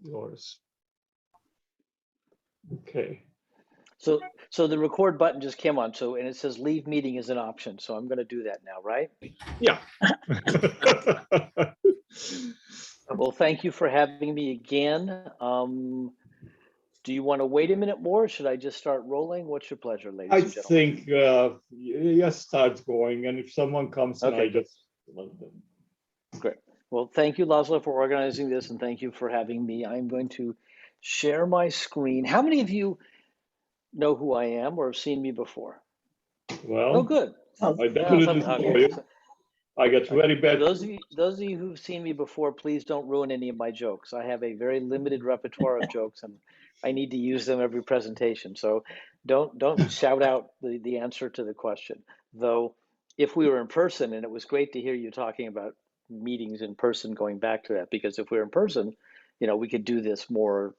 yours. Okay. So the record button just came on. So, and it says leave meeting is an option. So I'm going to do that now, right? Yeah. Well, thank you for having me again. Do you want to wait a minute more? Or should I just start rolling? What's your pleasure, ladies I and gentlemen? think just start going, and if someone comes in, Okay, I good. just let them. Great. Well, thank you, Laszlo, for organizing this, and thank you for having me. I'm going to share my screen. How many of you know who I am or have seen me before? Oh, Well, good. I Yeah, definitely saw okay. you. I get very For bad. those of you who've seen me before, please don't ruin any of my jokes. I have a very limited repertoire of jokes, and I need to use them every presentation. So don't shout out the answer to the question. Though, if we were in person, and it was great to hear you talking about meetings in person, going back to that, because if we were in person, we could do this more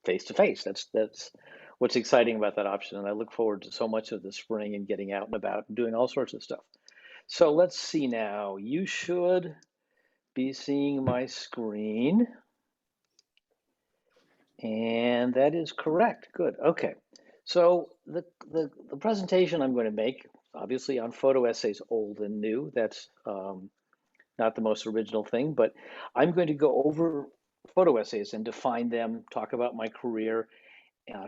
face to face. That's what's exciting about that option, and I look forward to so much of the spring and getting out and about and doing all sorts of stuff. So let's see now. You should be seeing my screen. And that is correct. Good. Okay. So the presentation I'm going to make, obviously on photo essays, old and new. That's not the most original thing, but I'm going to go over photo essays and define them, talk about my career,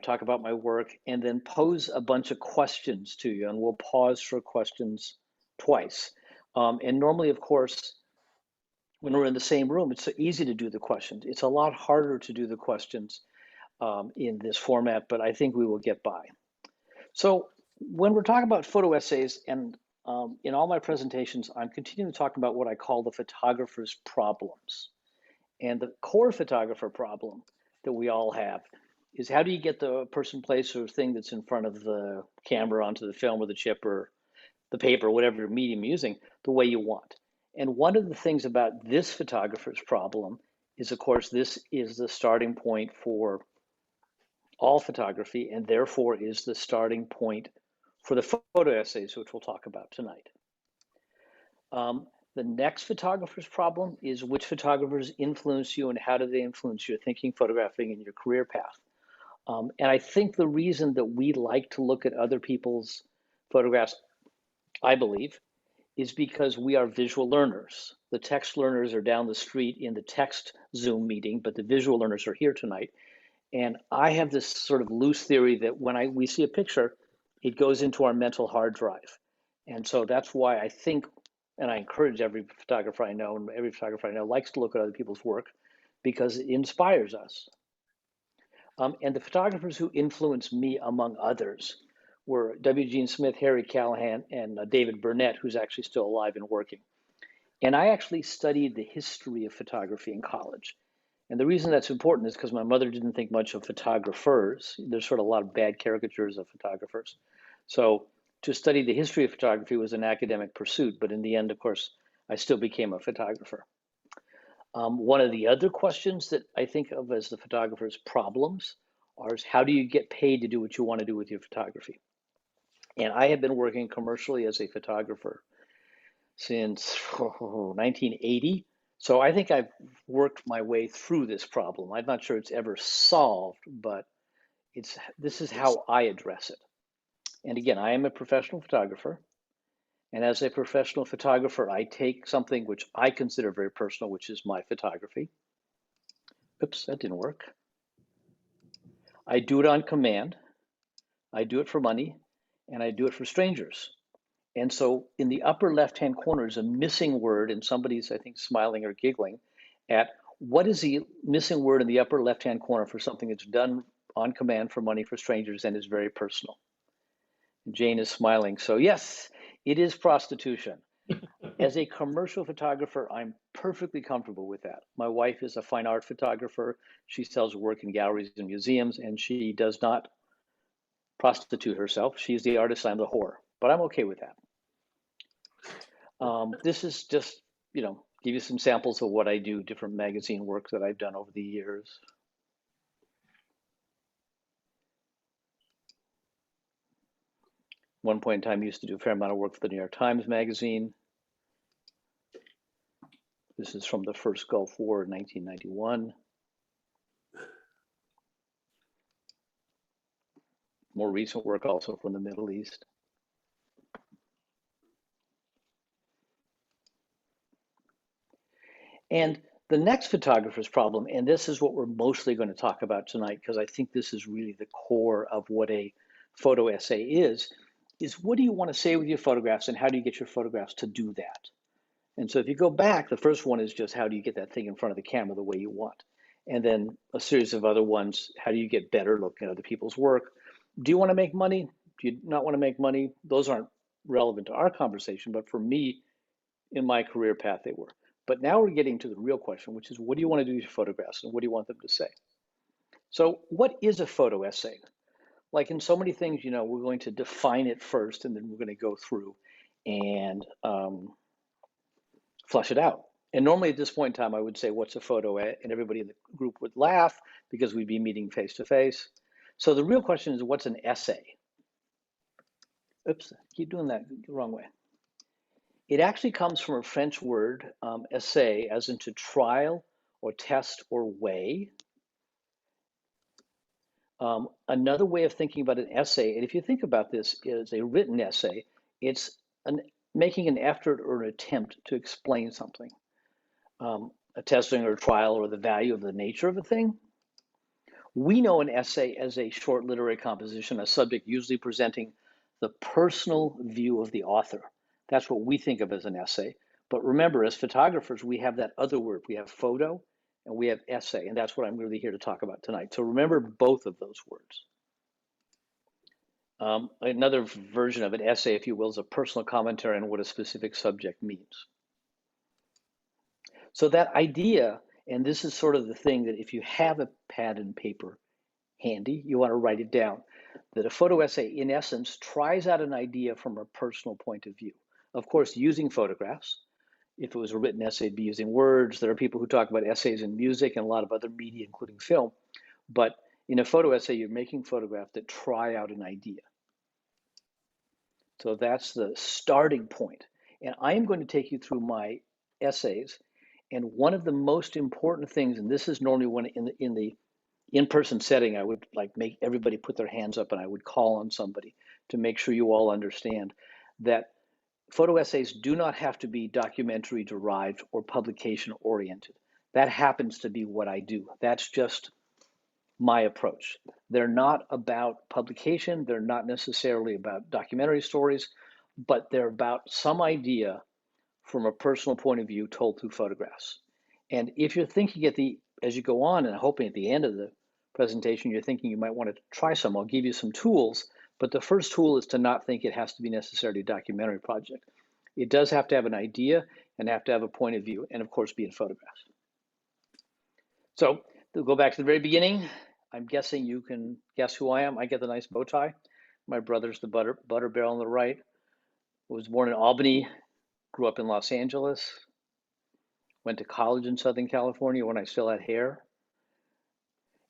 talk about my work, and then pose a bunch of questions to you. And we'll pause for questions twice. And normally, of course, when we're in the same room, it's so easy to do the questions. It's a lot harder to do the questions in this format, but I think we will get by. So when we're talking about photo essays, and in all my presentations, I'm continuing to talk about what I call the photographer's problems. And the core photographer problem that we all have is, how do you get the person, place, or thing that's in front of the camera onto the film or the chip or the paper, whatever medium you're using, the way you want. And one of the things about this photographer's problem is, of course, this is the starting point for all photography, and therefore is the starting point for the photo essays, which we'll talk about tonight. The next photographer's problem is, which photographers influence you and how do they influence your thinking, photographing, and your career path. And I think the reason that we like to look at other people's photographs, I believe, is because we are visual learners. The text learners are down the street in the text Zoom meeting, but the visual learners are here tonight. And I have this sort of loose theory that when we see a picture, it goes into our mental hard drive. And so that's why I think, and I encourage every photographer I know, and every photographer I know likes to look at other people's work because it inspires us. And the photographers who influenced me, among others, were W. Gene Smith, Harry Callahan, and David Burnett, who's actually still alive and working. And I actually studied the history of photography in college. And the reason that's important is because my mother didn't think much of photographers. There's sort of a lot of bad caricatures of photographers. So to study the history of photography was an academic pursuit, but in the end, of course, I still became a photographer. One of the other questions that I think of as the photographer's problems is, how do you get paid to do what you want to do with your photography? And I have been working commercially as a photographer since 1980. So I think I've worked my way through this problem. I'm not sure it's ever solved, but this is how I address it. And again, I am a professional photographer. And as a professional photographer, I take something which I consider very personal, which is my photography. Oops, that didn't work. I do it on command. I do it for money, and I do it for strangers. And so in the upper left-hand corner is a missing word, and somebody's, I think, smiling or giggling at what is the missing word in the upper left-hand corner for something that's done on command for money for strangers and is very personal. And Jane is smiling. So yes, it is prostitution. As a commercial photographer, I'm perfectly comfortable with that. My wife is a fine art photographer. She sells work in galleries and museums, and she does not prostitute herself. She's the artist, I'm the whore. But I'm okay with that. This is just, give you some samples of what I do, different magazine work that I've done over the years. One point in time, I used to do a fair amount of work for the New York Times Magazine. This is from the first Gulf War in 1991. more recent work also from the Middle East. And the next photographer's problem, and this is what we're mostly going to talk about tonight, because I think this is really the core of what a photo essay is what do you want to say with your photographs and how do you get your photographs to do that? And so if you go back, the first one is just how do you get that thing in front of the camera the way you want? And then a series of other ones, how do you get better looking at other people's work? Do you want to make money? Do you not want to make money? Those aren't relevant to our conversation, but for me, in my career path, they were. But now we're getting to the real question, which is what do you want to do with your photographs and what do you want them to say? So what is a photo essay? Like in so many things, we're going to define it first and then we're going to go through and flush it out. And normally at this point in time, I would say, what's a photo? And everybody in the group would laugh because we'd be meeting face to face. So the real question is, what's an essay? Oops, keep doing that the wrong way. It actually comes from a French word, essay, as in to trial or test or weigh. Another way of thinking about an essay, and if you think about this, is a written essay. It's making an effort or an attempt to explain something. A testing or a trial or the value of the nature of a thing. We know an essay as a short literary composition, a subject usually presenting the personal view of the author. That's what we think of as an essay. But remember, as photographers, we have that other word. We have photo and we have essay, and that's what I'm really here to talk about tonight. So remember both of those words. Another version of an essay, if you will, is a personal commentary on what a specific subject means. So that idea, and this is sort of the thing that if you have a pad and paper handy, you want to write it down, that a photo essay, in essence, tries out an idea from a personal point of view. Of course, using photographs. If it was a written essay, it'd be using words. There are people who talk about essays in music and a lot of other media, including film. But in a photo essay, you're making photographs that try out an idea. So that's the starting point. And I am going to take you through my essays. And one of the most important things, and this is normally when in the in-person setting, I would like make everybody put their hands up and I would call on somebody to make sure you all understand that photo essays do not have to be documentary derived or publication oriented. That happens to be what I do. That's just my approach. They're not about publication. They're not necessarily about documentary stories, but they're about some idea from a personal point of view told through photographs. And if you're thinking as you go on and hoping at the end of the presentation, you're thinking you might want to try some, I'll give you some tools. But the first tool is to not think it has to be necessarily a documentary project. It does have to have an idea and have to have a point of view, and of course, be in photographs. So to go back to the very beginning, I'm guessing you can guess who I am. I get the nice bow tie. My brother's the butter barrel on the right. I was born in Albany, grew up in Los Angeles, went to college in Southern California when I still had hair.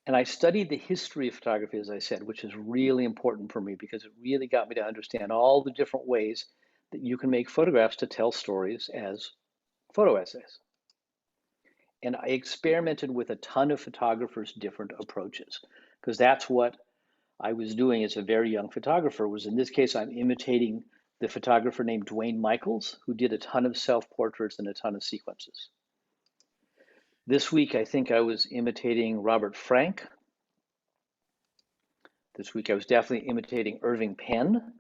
And I studied the history of photography, as I said, which is really important for me because it really got me to understand all the different ways that you can make photographs to tell stories as photo essays. And I experimented with a ton of photographers' different approaches because that's what I was doing as a very young photographer. Was in this case, I'm imitating the photographer named Dwayne Michaels, who did a ton of self-portraits and a ton of sequences. This week, I think I was imitating Robert Frank. This week, I was definitely imitating Irving Penn.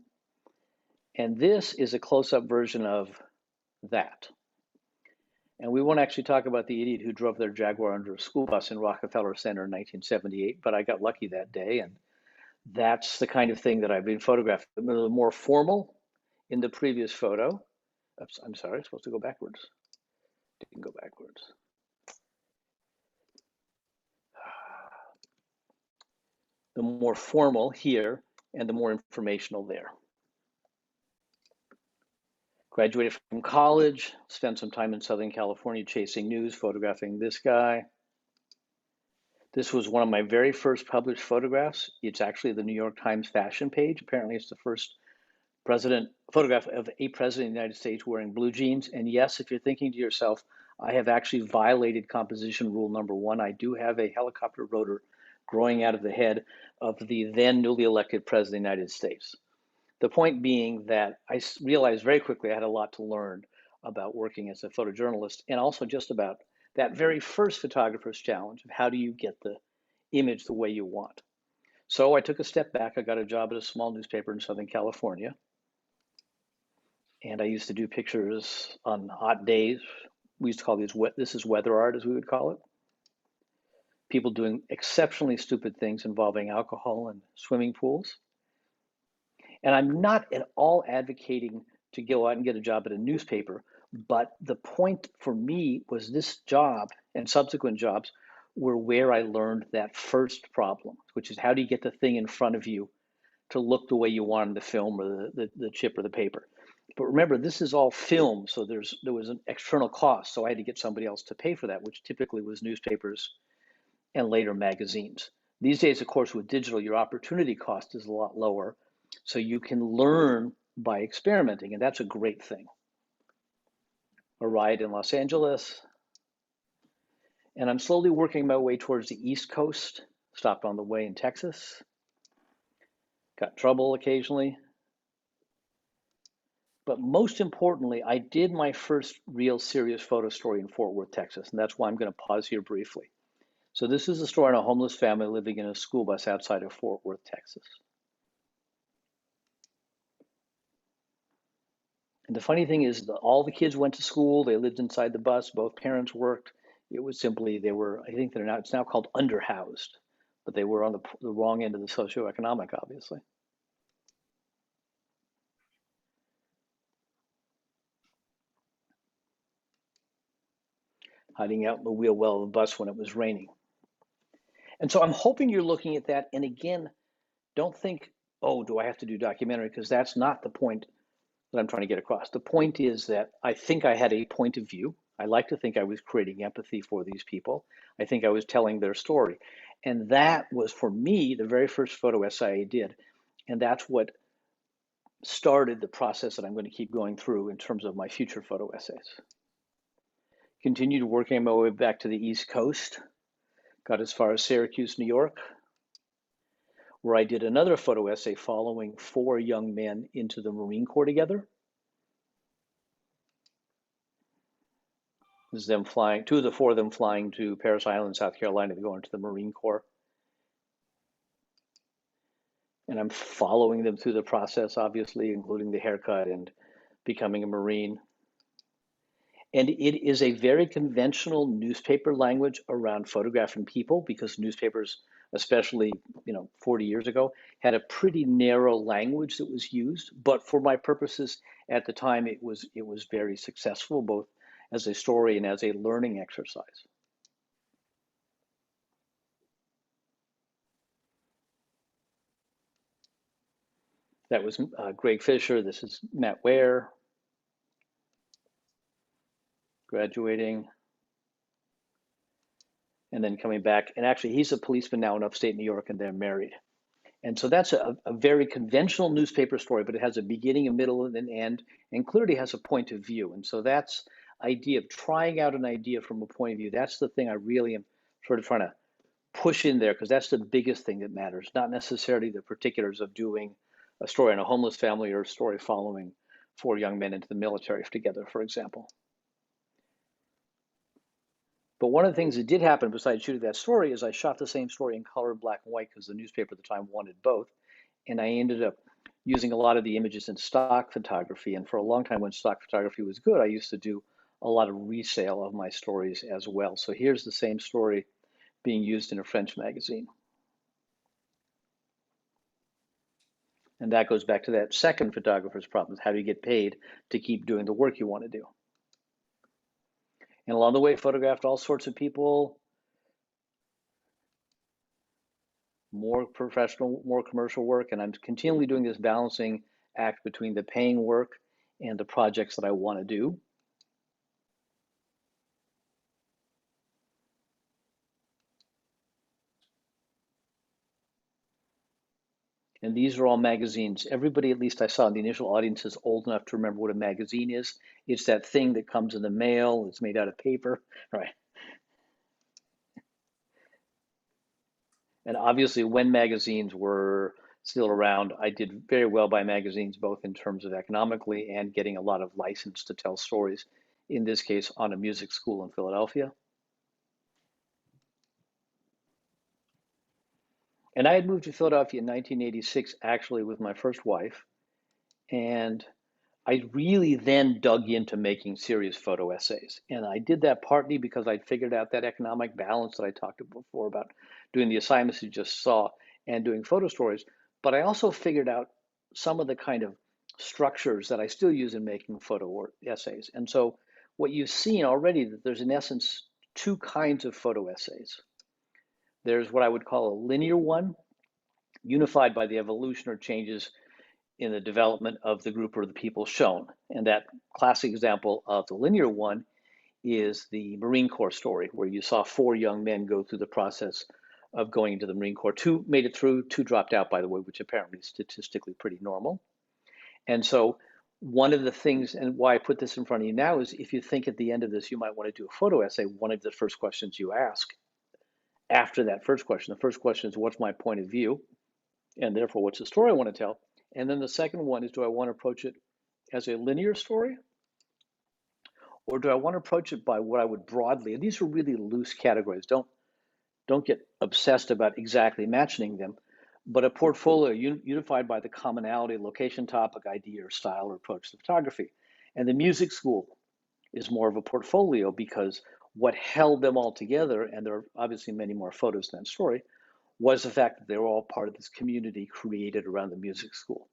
And this is a close-up version of that. And we won't actually talk about the idiot who drove their Jaguar under a school bus in Rockefeller Center in 1978, but I got lucky that day. And that's the kind of thing that I've been photographing. A little more formal in the previous photo. Oops, I'm sorry, I'm supposed to go backwards. Didn't go backwards. The more formal here and the more informational there. Graduated from college, spent some time in Southern California chasing news, photographing this guy. This was one of my very first published photographs. It's actually the New York Times fashion page. Apparently it's the first photograph of a president of the United States wearing blue jeans. And yes, if you're thinking to yourself, I have actually violated composition rule number one. I do have a helicopter rotor growing out of the head of the then newly elected president of the United States. The point being that I realized very quickly I had a lot to learn about working as a photojournalist, and also just about that very first photographer's challenge of how do you get the image the way you want. So I took a step back. I got a job at a small newspaper in Southern California. And I used to do pictures on hot days. We used to call these this is weather art, as we would call it. People doing exceptionally stupid things involving alcohol and swimming pools. And I'm not at all advocating to go out and get a job at a newspaper, but the point for me was this job and subsequent jobs were where I learned that first problem, which is how do you get the thing in front of you to look the way you want in the film or the chip or the paper. But remember, this is all film, so there was an external cost. So I had to get somebody else to pay for that, which typically was newspapers and later magazines. These days, of course, with digital, your opportunity cost is a lot lower. So you can learn by experimenting, and that's a great thing. A ride in Los Angeles, and I'm slowly working my way towards the East Coast. Stopped on the way in Texas. Got trouble occasionally. But most importantly, I did my first real serious photo story in Fort Worth, Texas, and that's why I'm going to pause here briefly. So this is a story on a homeless family living in a school bus outside of Fort Worth, Texas. And the funny thing is that all the kids went to school, they lived inside the bus, both parents worked. It was simply, they were, I think it's now called underhoused, but they were on the wrong end of the socioeconomic, obviously. Hiding out in the wheel well of the bus when it was raining. And so I'm hoping you're looking at that. And again, don't think, oh, do I have to do documentary? Because that's not the point that I'm trying to get across. The point is that I think I had a point of view. I like to think I was creating empathy for these people. I think I was telling their story. And that was, for me, the very first photo essay I did. And that's what started the process that I'm going to keep going through in terms of my future photo essays. Continued working my way back to the East Coast. Got as far as Syracuse, New York, where I did another photo essay following 4 young men into the Marine Corps together. This is them flying, 2 of the 4 of them flying to Parris Island, South Carolina to go into the Marine Corps. And I'm following them through the process, obviously, including the haircut and becoming a Marine. And it is a very conventional newspaper language around photographing people, because newspapers, especially 40 years ago, had a pretty narrow language that was used. But for my purposes at the time, it was very successful, both as a story and as a learning exercise. That was Greg Fisher. This is Matt Ware, graduating, and then coming back. And actually, he's a policeman now in upstate New York, and they're married. And so that's a very conventional newspaper story, but it has a beginning, a middle, and an end, and clearly has a point of view. And so that's idea of trying out an idea from a point of view. That's the thing I really am sort of trying to push in there, because that's the biggest thing that matters, not necessarily the particulars of doing a story on a homeless family or a story following 4 young men into the military together, for example. But one of the things that did happen besides shooting that story is I shot the same story in color, black and white, because the newspaper at the time wanted both. And I ended up using a lot of the images in stock photography. And for a long time, when stock photography was good, I used to do a lot of resale of my stories as well. So here's the same story being used in a French magazine. And that goes back to that second photographer's problem. How do you get paid to keep doing the work you want to do? And along the way, photographed all sorts of people, more professional, more commercial work. And I'm continually doing this balancing act between the paying work and the projects that I want to do. And these are all magazines. Everybody, at least I saw in the initial audience, is old enough to remember what a magazine is. It's that thing that comes in the mail. It's made out of paper, right? And obviously, when magazines were still around, I did very well by magazines, both in terms of economically and getting a lot of license to tell stories, in this case, on a music school in Philadelphia. And I had moved to Philadelphia in 1986, actually, with my first wife. And I really then dug into making serious photo essays. And I did that partly because I'd figured out that economic balance that I talked before about doing the assignments you just saw and doing photo stories. But I also figured out some of the kind of structures that I still use in making photo essays. And so what you've seen already, that there's in essence two kinds of photo essays. There's what I would call a linear one, unified by the evolution or changes in the development of the group or the people shown. And that classic example of the linear one is the Marine Corps story, where you saw 4 young men go through the process of going into the Marine Corps. 2 made it through, 2 dropped out, by the way, which apparently is statistically pretty normal. And so one of the things, and why I put this in front of you now, is if you think at the end of this, you might want to do a photo essay, one of the first questions you ask after that first question, the first question is, what's my point of view? And therefore, what's the story I want to tell? And then the second one is, do I want to approach it as a linear story? Or do I want to approach it by what I would broadly, and these are really loose categories, don't get obsessed about exactly matching them, but a portfolio unified by the commonality, location, topic, idea, or style or approach to photography. And the music school is more of a portfolio because what held them all together, and there are obviously many more photos than story, was the fact that they were all part of this community created around the music school.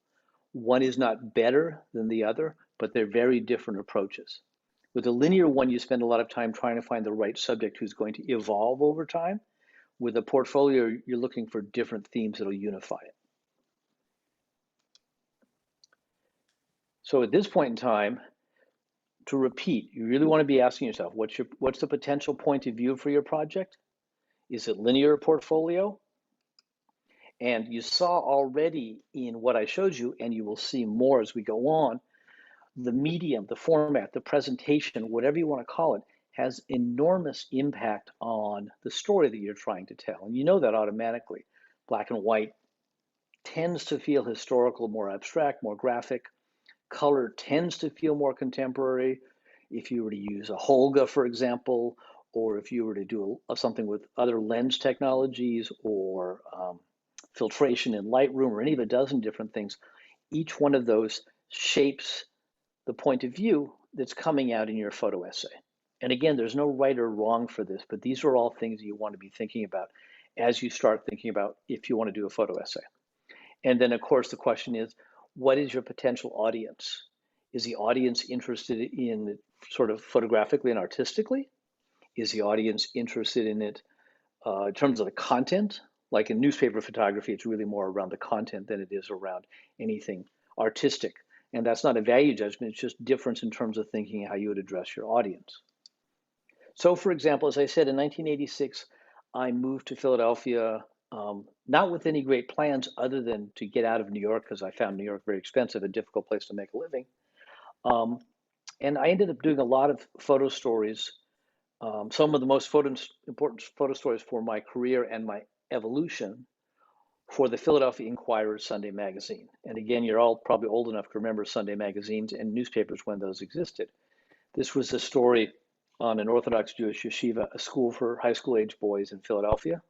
One is not better than the other, but they're very different approaches. With a linear one, you spend a lot of time trying to find the right subject who's going to evolve over time. With a portfolio, you're looking for different themes that'll unify it. So at this point in time, to repeat, you really want to be asking yourself, what's the potential point of view for your project? Is it linear portfolio? And you saw already in what I showed you, and you will see more as we go on, the medium, the format, the presentation, whatever you want to call it, has enormous impact on the story that you're trying to tell. And you know that automatically. Black and white tends to feel historical, more abstract, more graphic. Color tends to feel more contemporary. If you were to use a Holga, for example, or if you were to do something with other lens technologies or filtration in Lightroom or any of a dozen different things, each one of those shapes the point of view that's coming out in your photo essay. And again, there's no right or wrong for this, but these are all things you want to be thinking about as you start thinking about if you want to do a photo essay. And then, of course, the question is, what is your potential audience? Is the audience interested in it sort of photographically and artistically? Is the audience interested in it in terms of the content? Like in newspaper photography, it's really more around the content than it is around anything artistic. And that's not a value judgment, it's just difference in terms of thinking how you would address your audience. So for example, as I said, in 1986, I moved to Philadelphia, not with any great plans other than to get out of New York because I found New York very expensive, a difficult place to make a living. And I ended up doing a lot of photo stories. Some of the most important photo stories for my career and my evolution for the Philadelphia Inquirer Sunday magazine. And again, you're all probably old enough to remember Sunday magazines and newspapers when those existed. This was a story on an Orthodox Jewish yeshiva, a school for high school age boys in Philadelphia.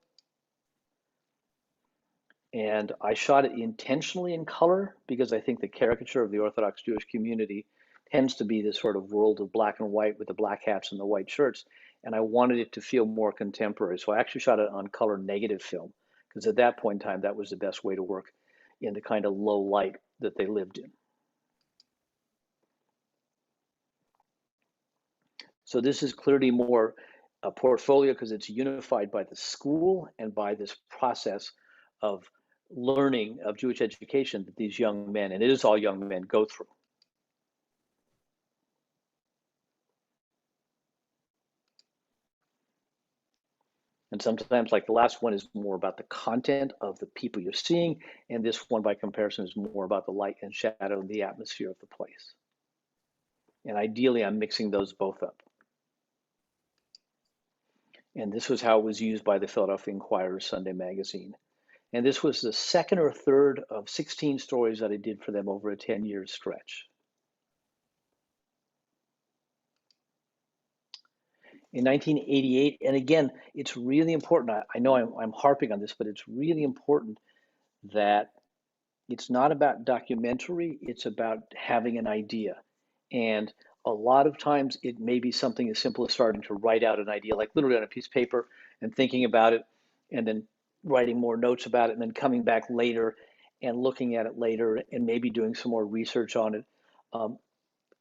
And I shot it intentionally in color because I think the caricature of the Orthodox Jewish community tends to be this sort of world of black and white with the black hats and the white shirts. And I wanted it to feel more contemporary. So I actually shot it on color negative film because at that point in time, that was the best way to work in the kind of low light that they lived in. So this is clearly more a portfolio because it's unified by the school and by this process of learning of Jewish education that these young men, and it is all young men, go through. And sometimes, like the last one, is more about the content of the people you're seeing, and this one, by comparison, is more about the light and shadow and the atmosphere of the place. And ideally, I'm mixing those both up. And this was how it was used by the Philadelphia Inquirer Sunday magazine. And this was the second or third of 16 stories that I did for them over a 10-year stretch. In 1988, and again, it's really important. I know I'm harping on this, but it's really important that it's not about documentary, it's about having an idea. And a lot of times it may be something as simple as starting to write out an idea, like literally on a piece of paper and thinking about it, and then writing more notes about it, and then coming back later and looking at it later and maybe doing some more research on it.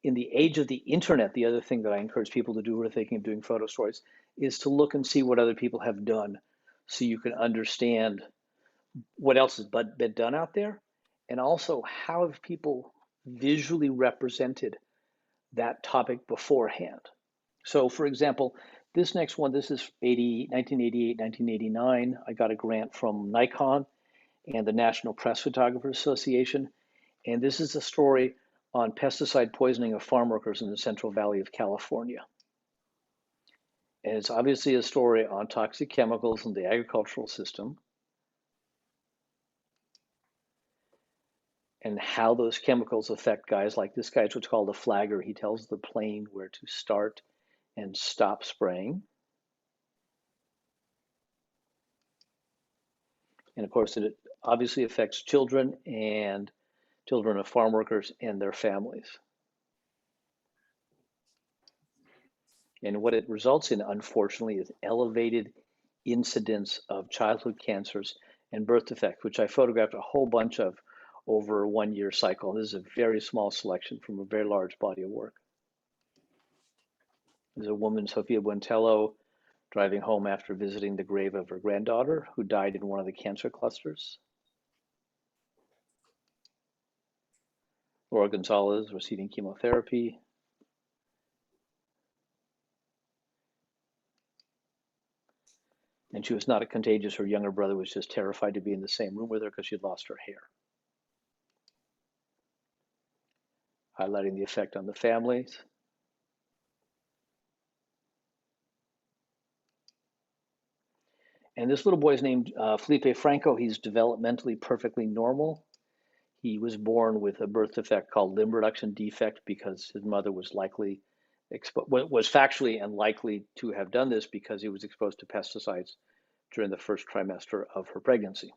In the age of the internet, the other thing that I encourage people to do who are thinking of doing photo stories is to look and see what other people have done so you can understand what else has been done out there, and also how have people visually represented that topic beforehand. So for example, this next one, this is 1988, 1989. I got a grant from Nikon and the National Press Photographers Association. And this is a story on pesticide poisoning of farm workers in the Central Valley of California. And it's obviously a story on toxic chemicals in the agricultural system and how those chemicals affect guys like this guy. It's what's called a flagger. He tells the plane where to start and stop spraying. And of course, it obviously affects children and children of farm workers and their families. And what it results in, unfortunately, is elevated incidence of childhood cancers and birth defects, which I photographed a whole bunch of over a 1-year cycle. This is a very small selection from a very large body of work. There's a woman, Sofia Buentello, driving home after visiting the grave of her granddaughter who died in one of the cancer clusters. Laura Gonzalez receiving chemotherapy. And she was not contagious. Her younger brother was just terrified to be in the same room with her because she'd lost her hair. Highlighting the effect on the families. And this little boy is named Felipe Franco. He's developmentally perfectly normal. He was born with a birth defect called limb reduction defect because his mother was factually unlikely to have done this because he was exposed to pesticides during the first trimester of her pregnancy.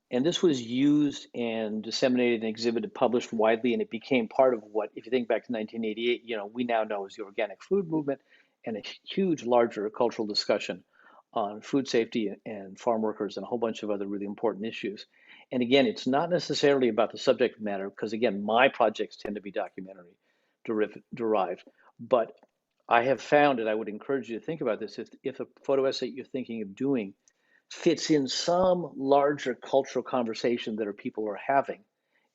And this was used and disseminated and exhibited, published widely, and it became part of what, if you think back to 1988, we now know is the organic food movement and a huge, larger cultural discussion on food safety and farm workers and a whole bunch of other really important issues. And again, it's not necessarily about the subject matter, because again, my projects tend to be documentary derived. But I have found, and I would encourage you to think about this, if a photo essay you're thinking of doing fits in some larger cultural conversation that people are having.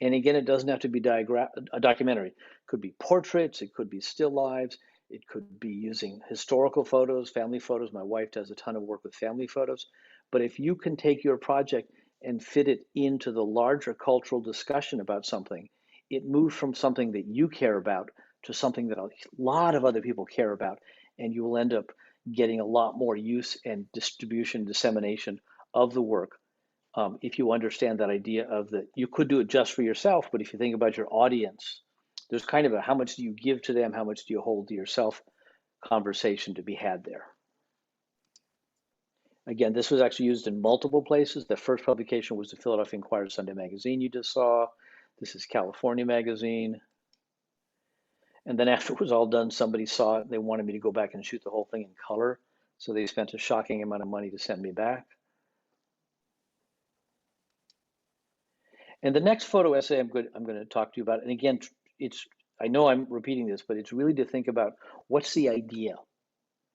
And again, it doesn't have to be a documentary. It could be portraits, it could be still lives, it could be using historical photos, family photos. My wife does a ton of work with family photos. But if you can take your project and fit it into the larger cultural discussion about something, it moves from something that you care about to something that a lot of other people care about. And you will end up getting a lot more use and distribution, dissemination of the work. If you understand that idea of that, you could do it just for yourself, but if you think about your audience, there's kind of a how much do you give to them, how much do you hold to yourself conversation to be had there. Again, this was actually used in multiple places. The first publication was the Philadelphia Inquirer Sunday magazine you just saw. This is California magazine. And then after it was all done, somebody saw it. They wanted me to go back and shoot the whole thing in color. So they spent a shocking amount of money to send me back. And the next photo essay I'm going to talk to you about, and again, I know I'm repeating this, but it's really to think about what's the idea.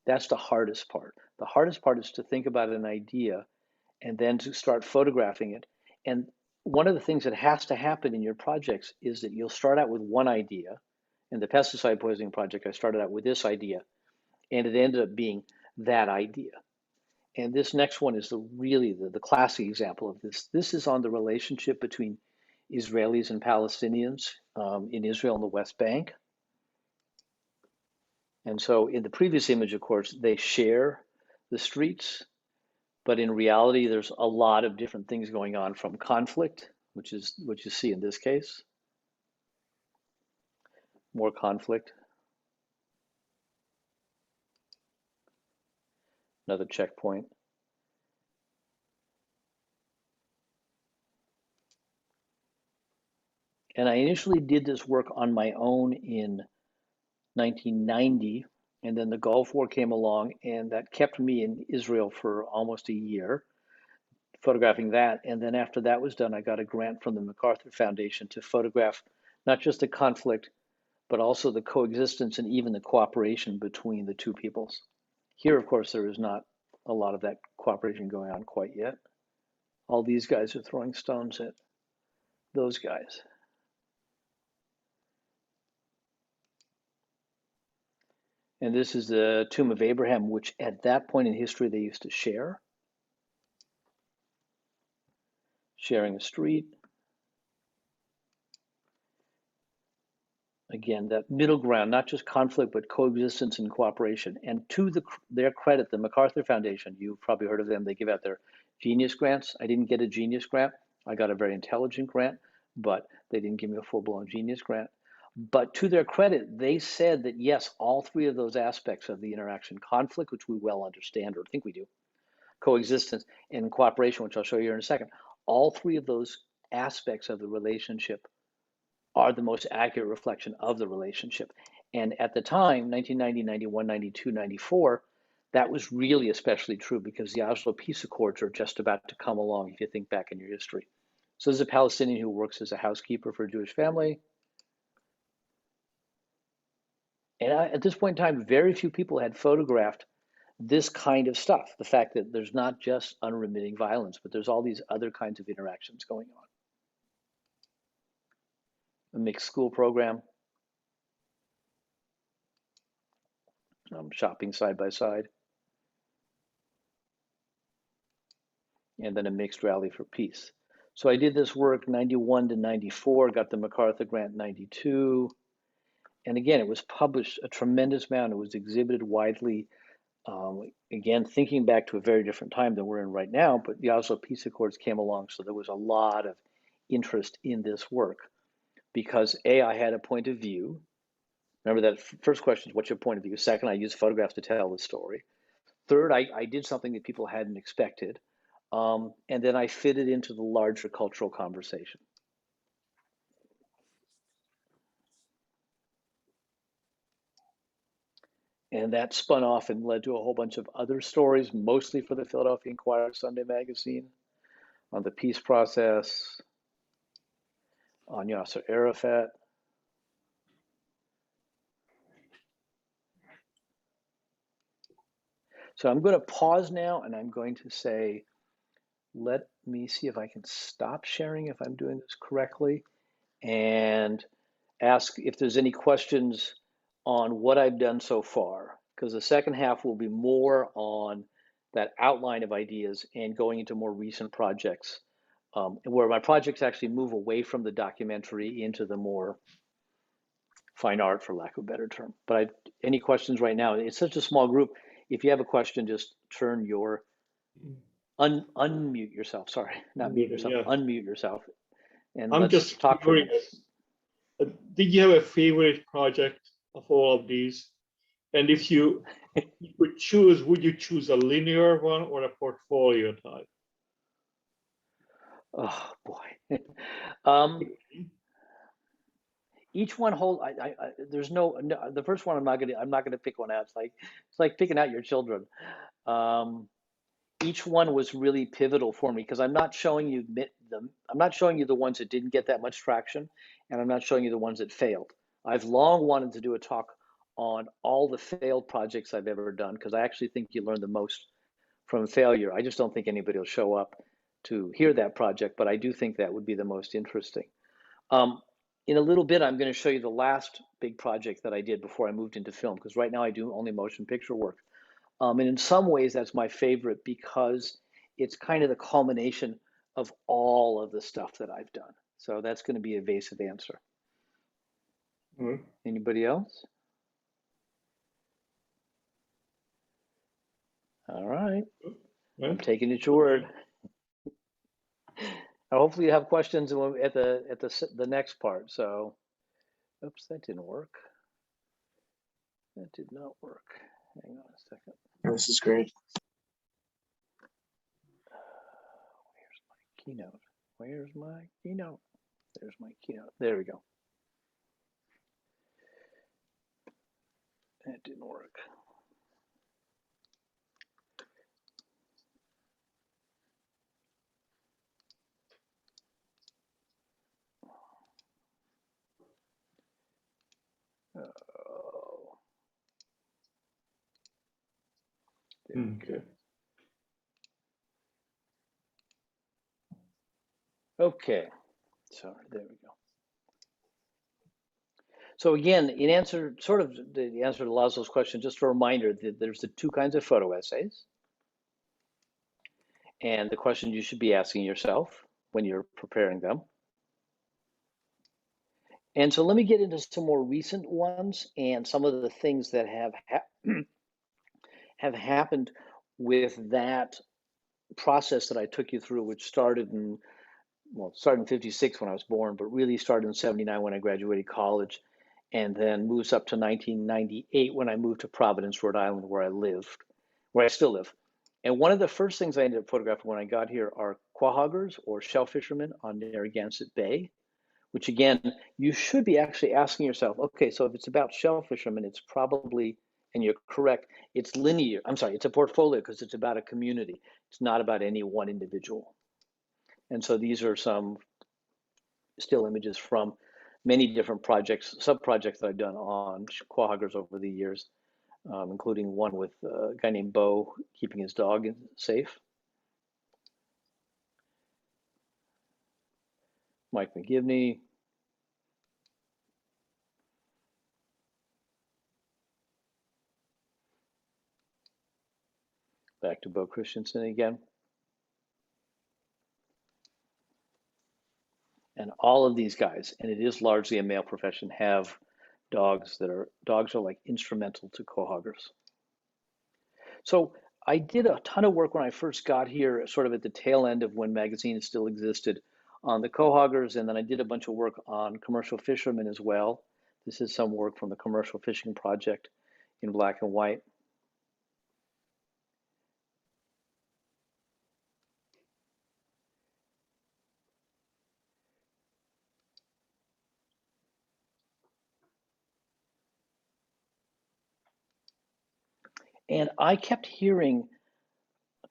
That's the hardest part. The hardest part is to think about an idea and then to start photographing it. And one of the things that has to happen in your projects is that you'll start out with one idea. In the pesticide poisoning project, I started out with this idea, and it ended up being that idea. And this next one is really the classic example of this. This is on the relationship between Israelis and Palestinians in Israel and the West Bank. And so in the previous image, of course, they share the streets, but in reality, there's a lot of different things going on, from conflict, which is what you see in this case, more conflict, another checkpoint. And I initially did this work on my own in 1990, and then the Gulf War came along, and that kept me in Israel for almost a year, photographing that. And then after that was done, I got a grant from the MacArthur Foundation to photograph not just the conflict, but also the coexistence and even the cooperation between the two peoples. Here, of course, there is not a lot of that cooperation going on quite yet. All these guys are throwing stones at those guys. And this is the tomb of Abraham, which at that point in history they used to share. Sharing a street. Again, that middle ground, not just conflict, but coexistence and cooperation. And to their credit, the MacArthur Foundation, you've probably heard of them, they give out their genius grants. I didn't get a genius grant. I got a very intelligent grant, but they didn't give me a full-blown genius grant. But to their credit, they said that yes, all three of those aspects of the interaction, conflict, which we well understand or think we do, coexistence, and cooperation, which I'll show you here in a second, all three of those aspects of the relationship are the most accurate reflection of the relationship. And at the time, 1990, 91, 92, 94, that was really especially true because the Oslo Peace Accords are just about to come along if you think back in your history. So there's a Palestinian who works as a housekeeper for a Jewish family. And at this point in time, very few people had photographed this kind of stuff. The fact that there's not just unremitting violence, but there's all these other kinds of interactions going on. A mixed school program, shopping side by side, and then a mixed rally for peace. So I did this work 91 to 94, got the MacArthur grant 92. And again, it was published a tremendous amount. It was exhibited widely. Again, thinking back to a very different time than we're in right now, but the Oslo Peace Accords came along, so there was a lot of interest in this work because I had a point of view. Remember that first question is, what's your point of view? Second, I used photographs to tell the story. Third, I did something that people hadn't expected. And then I fitted into the larger cultural conversation. And that spun off and led to a whole bunch of other stories, mostly for the Philadelphia Inquirer Sunday magazine, on the peace process, on Yasser Arafat. So I'm going to pause now and I'm going to say, let me see if I can stop sharing if I'm doing this correctly, and ask if there's any questions on what I've done so far, because the second half will be more on that outline of ideas and going into more recent projects, where my projects actually move away from the documentary into the more fine art, for lack of a better term. But any questions right now? It's such a small group. If you have a question, just turn your unmute yourself. Sorry, not mute yourself. Yeah. Unmute yourself, and I'm let's just talk for a minute. Did you have a favorite project of all of these? And if you could choose, would you choose a linear one or a portfolio type? Oh boy. Each one there's no, the first one I'm not gonna pick one out. It's like picking out your children. Each one was really pivotal for me because I'm not showing you the ones that didn't get that much traction, and I'm not showing you the ones that failed. I've long wanted to do a talk on all the failed projects I've ever done because I actually think you learn the most from failure. I just don't think anybody will show up to hear that project, but I do think that would be the most interesting. In a little bit, I'm going to show you the last big project that I did before I moved into film, because right now I do only motion picture work. And in some ways, that's my favorite because it's kind of the culmination of all of the stuff that I've done. So that's going to be an evasive answer. Mhm. Anybody else? All right. I'm taking it your word. Hopefully you have questions at the next part. So, oops, that didn't work. That did not work. Hang on a second. This is great. Where's my keynote? Where's my keynote? There's my keynote. There we go. That didn't work. Oh. Okay. Okay. Sorry, there we go. So again, in answer, sort of the answer to Laszlo's question, just a reminder that there's the two kinds of photo essays. And the question you should be asking yourself when you're preparing them. And so let me get into some more recent ones and some of the things that have happened with that process that I took you through, which started in, well, started in 56 when I was born, but really started in 79 when I graduated college, and then moves up to 1998 when I moved to Providence, Rhode Island, where I still live. And one of the first things I ended up photographing when I got here are quahoggers or shell fishermen on Narragansett Bay, which again, you should be actually asking yourself, okay, so if it's about shell fishermen, it's probably, and you're correct, it's linear. I'm sorry, it's a portfolio because it's about a community. It's not about any one individual. And so these are some still images from many different projects, sub-projects that I've done on quahoggers over the years, including one with a guy named Bo keeping his dog safe. Mike McGivney. Back to Bo Christensen again. And all of these guys, and it is largely a male profession, have dogs are like instrumental to quahoggers. So I did a ton of work when I first got here, sort of at the tail end of when magazines still existed, on the quahoggers, and then I did a bunch of work on commercial fishermen as well. This is some work from the Commercial Fishing Project in black and white. And I kept hearing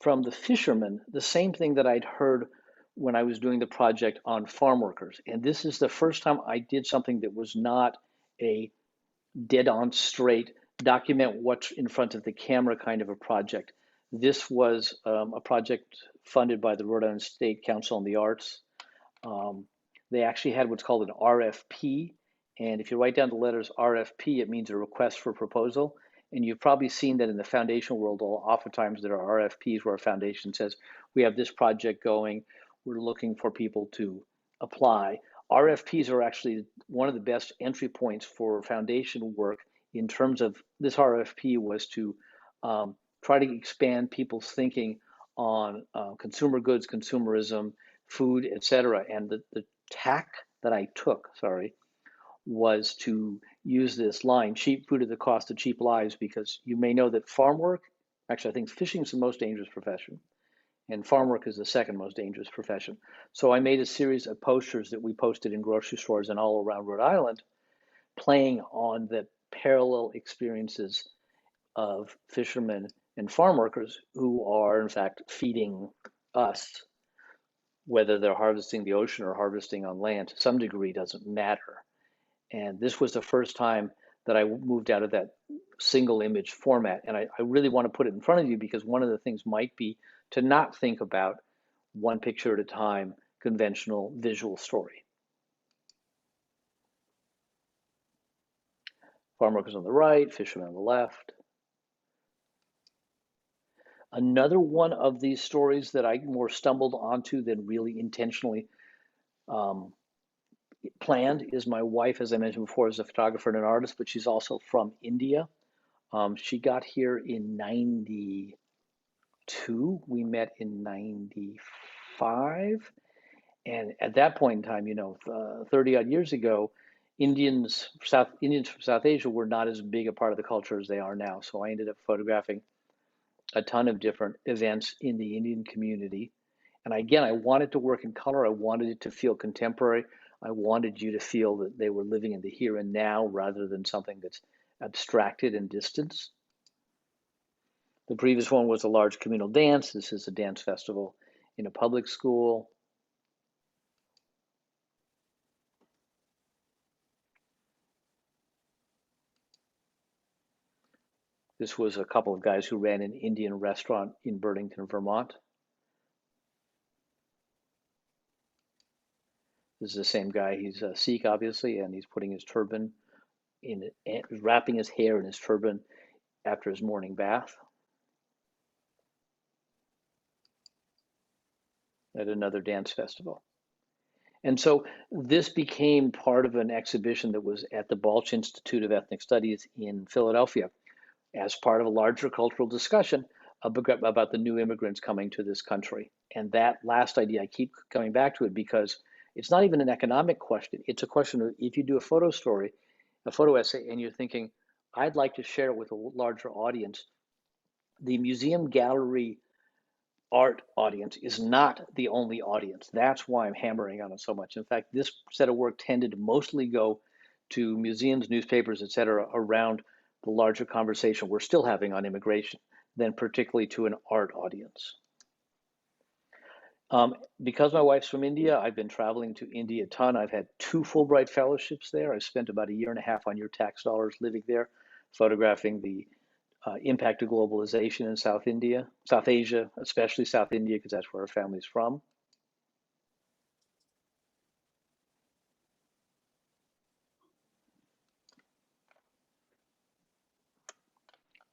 from the fishermen the same thing that I'd heard when I was doing the project on farm workers. And this is the first time I did something that was not a dead on straight, document what's in front of the camera kind of a project. This was a project funded by the Rhode Island State Council on the Arts. They actually had what's called an RFP. And if you write down the letters RFP, it means a request for proposal. And you've probably seen that in the foundation world, oftentimes there are RFPs where a foundation says, we have this project going, we're looking for people to apply. RFPs are actually one of the best entry points for foundation work in terms of this RFP was to try to expand people's thinking on consumer goods, consumerism, food, et cetera. And the tack that I took, was to use this line, cheap food at the cost of cheap lives, because you may know that farm work, actually I think fishing is the most dangerous profession, and farm work is the second most dangerous profession. So I made a series of posters that we posted in grocery stores and all around Rhode Island, playing on the parallel experiences of fishermen and farm workers who are in fact feeding us, whether they're harvesting the ocean or harvesting on land, to some degree doesn't matter. And this was the first time that I moved out of that single image format. And I really want to put it in front of you because one of the things might be to not think about one picture at a time, conventional visual story. Farm workers on the right, fishermen on the left. Another one of these stories that I more stumbled onto than really intentionally planned is my wife, as I mentioned before, is a photographer and an artist, but she's also from India. She got here in 92. We met in 95. And at that point in time, 30 odd years ago, Indians from South Asia were not as big a part of the culture as they are now. So I ended up photographing a ton of different events in the Indian community. And again, I wanted to work in color. I wanted it to feel contemporary. I wanted you to feel that they were living in the here and now rather than something that's abstracted and distanced. The previous one was a large communal dance. This is a dance festival in a public school. This was a couple of guys who ran an Indian restaurant in Burlington, Vermont. This is the same guy. He's a Sikh, obviously, and he's putting his turban wrapping his hair in his turban after his morning bath. At another dance festival. And so this became part of an exhibition that was at the Balch Institute of Ethnic Studies in Philadelphia as part of a larger cultural discussion about the new immigrants coming to this country. And that last idea, I keep coming back to it because it's not even an economic question. It's a question of if you do a photo story, a photo essay, and you're thinking, I'd like to share it with a larger audience. The museum gallery art audience is not the only audience. That's why I'm hammering on it so much. In fact, this set of work tended to mostly go to museums, newspapers, et cetera, around the larger conversation we're still having on immigration, than particularly to an art audience. Because my wife's from India, I've been traveling to India a ton. I've had 2 Fulbright fellowships there. I've spent about a year and a half on your tax dollars living there, photographing the impact of globalization in South Asia, especially South India, because that's where our family's from.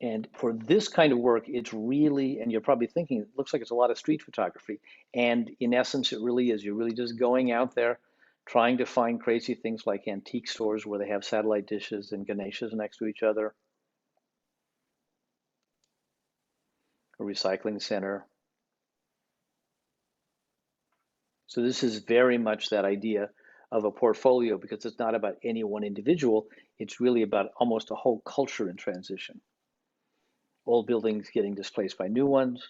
And for this kind of work, it's really, and you're probably thinking, it looks like it's a lot of street photography. And in essence, it really is. You're really just going out there, trying to find crazy things like antique stores where they have satellite dishes and Ganeshas next to each other, a recycling center. So this is very much that idea of a portfolio because it's not about any one individual. It's really about almost a whole culture in transition. Old buildings getting displaced by new ones.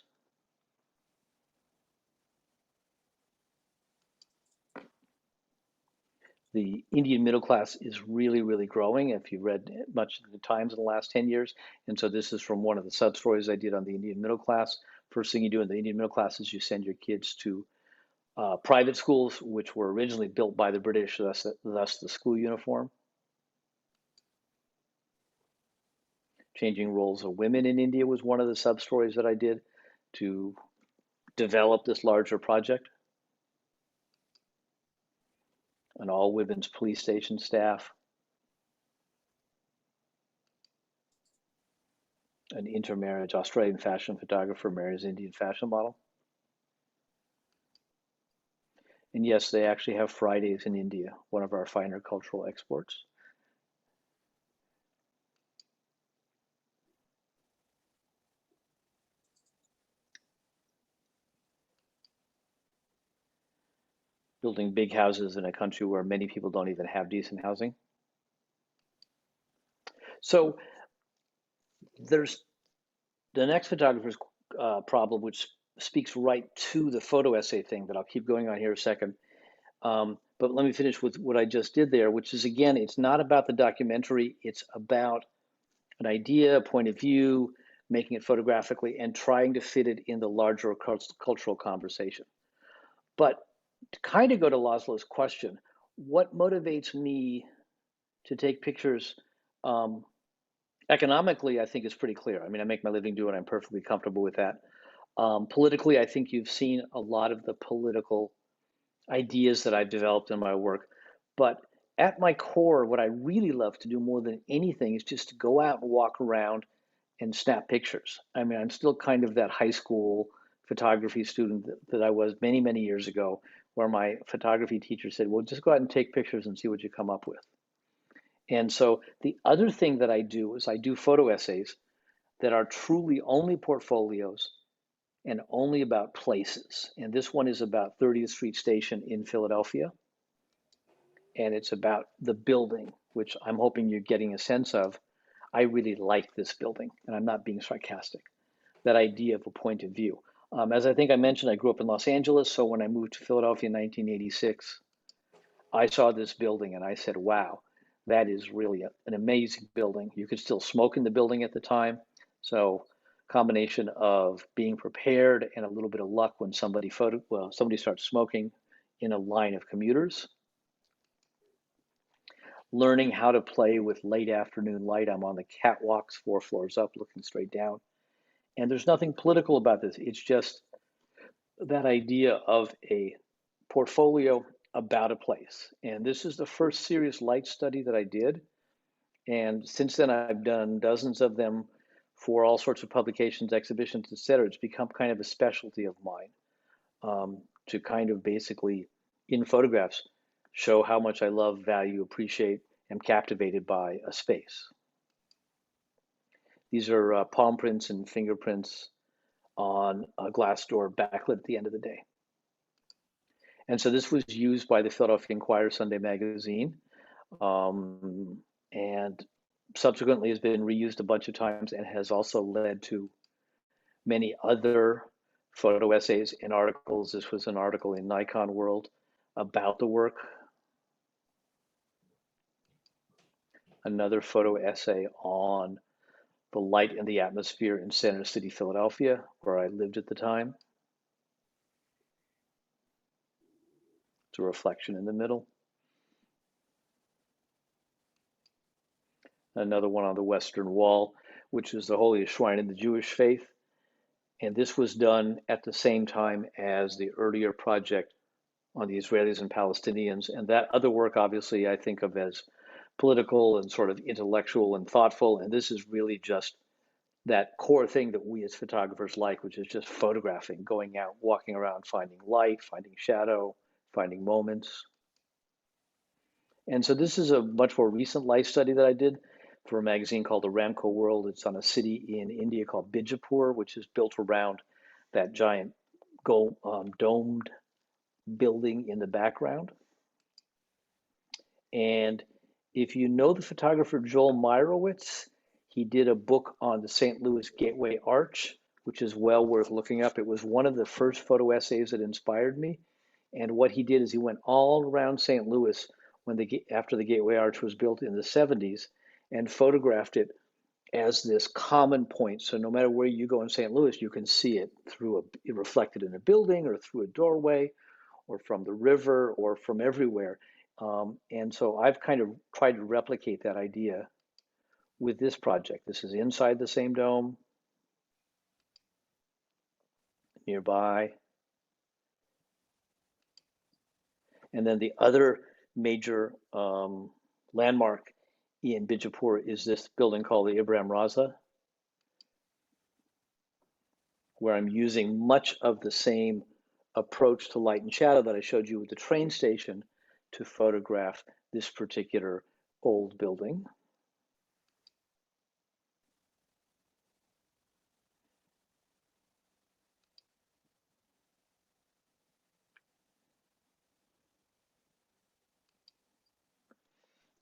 The Indian middle class is really, really growing. If you've read much of the Times in the last 10 years. And so this is from one of the sub stories I did on the Indian middle class. First thing you do in the Indian middle class is you send your kids to private schools, which were originally built by the British, thus the school uniform. Changing roles of women in India was one of the sub stories that I did to develop this larger project. An all women's police station staff. An intermarriage Australian fashion photographer marries Indian fashion model. And yes, they actually have Fridays in India, one of our finer cultural exports. Building big houses in a country where many people don't even have decent housing. So there's the next photographer's problem, which speaks right to the photo essay thing that I'll keep going on here a second. But let me finish with what I just did there, which is, again, it's not about the documentary. It's about an idea, a point of view, making it photographically and trying to fit it in the larger cultural conversation. But to kind of go to Laszlo's question, what motivates me to take pictures economically, I think is pretty clear. I mean, I make my living doing it. I'm perfectly comfortable with that. Politically, I think you've seen a lot of the political ideas that I've developed in my work. But at my core, what I really love to do more than anything is just to go out and walk around and snap pictures. I mean, I'm still kind of that high school photography student that I was many, many years ago, where my photography teacher said, well, just go out and take pictures and see what you come up with. And so the other thing that I do is I do photo essays that are truly only portfolios and only about places. And this one is about 30th Street Station in Philadelphia. And it's about the building, which I'm hoping you're getting a sense of. I really like this building, and I'm not being sarcastic. That idea of a point of view. As I think I mentioned, I grew up in Los Angeles. So when I moved to Philadelphia in 1986, I saw this building and I said, wow, that is really an amazing building. You could still smoke in the building at the time. So combination of being prepared and a little bit of luck when somebody starts smoking in a line of commuters. Learning how to play with late afternoon light. I'm on the catwalks 4 floors up looking straight down. And there's nothing political about this. It's just that idea of a portfolio about a place. And this is the first serious light study that I did. And since then, I've done dozens of them for all sorts of publications, exhibitions, et cetera. It's become kind of a specialty of mine, to kind of basically, in photographs, show how much I love, value, appreciate, am captivated by a space. These are palm prints and fingerprints on a glass door backlit at the end of the day. And so this was used by the Philadelphia Inquirer Sunday magazine, and subsequently has been reused a bunch of times and has also led to many other photo essays and articles. This was an article in Nikon World about the work. Another photo essay on the light and the atmosphere in Center City, Philadelphia, where I lived at the time. It's a reflection in the middle. Another one on the Western Wall, which is the holiest shrine in the Jewish faith. And this was done at the same time as the earlier project on the Israelis and Palestinians. And that other work, obviously, I think of as political and sort of intellectual and thoughtful. And this is really just that core thing that we as photographers like, which is just photographing, going out, walking around, finding light, finding shadow, finding moments. And so this is a much more recent life study that I did for a magazine called the Ramco World. It's on a city in India called Bijapur, which is built around that giant gold, domed building in the background. And if you know the photographer Joel Meyerowitz, he did a book on the St. Louis Gateway Arch, which is well worth looking up. It was one of the first photo essays that inspired me. And what he did is he went all around St. Louis after the Gateway Arch was built in the 70s and photographed it as this common point. So no matter where you go in St. Louis, you can see it reflected in a building or through a doorway or from the river or from everywhere. And so I've kind of tried to replicate that idea with this project. This is inside the same dome, nearby. And then the other major landmark in Bijapur is this building called the Ibrahim Raza, where I'm using much of the same approach to light and shadow that I showed you with the train station to photograph this particular old building.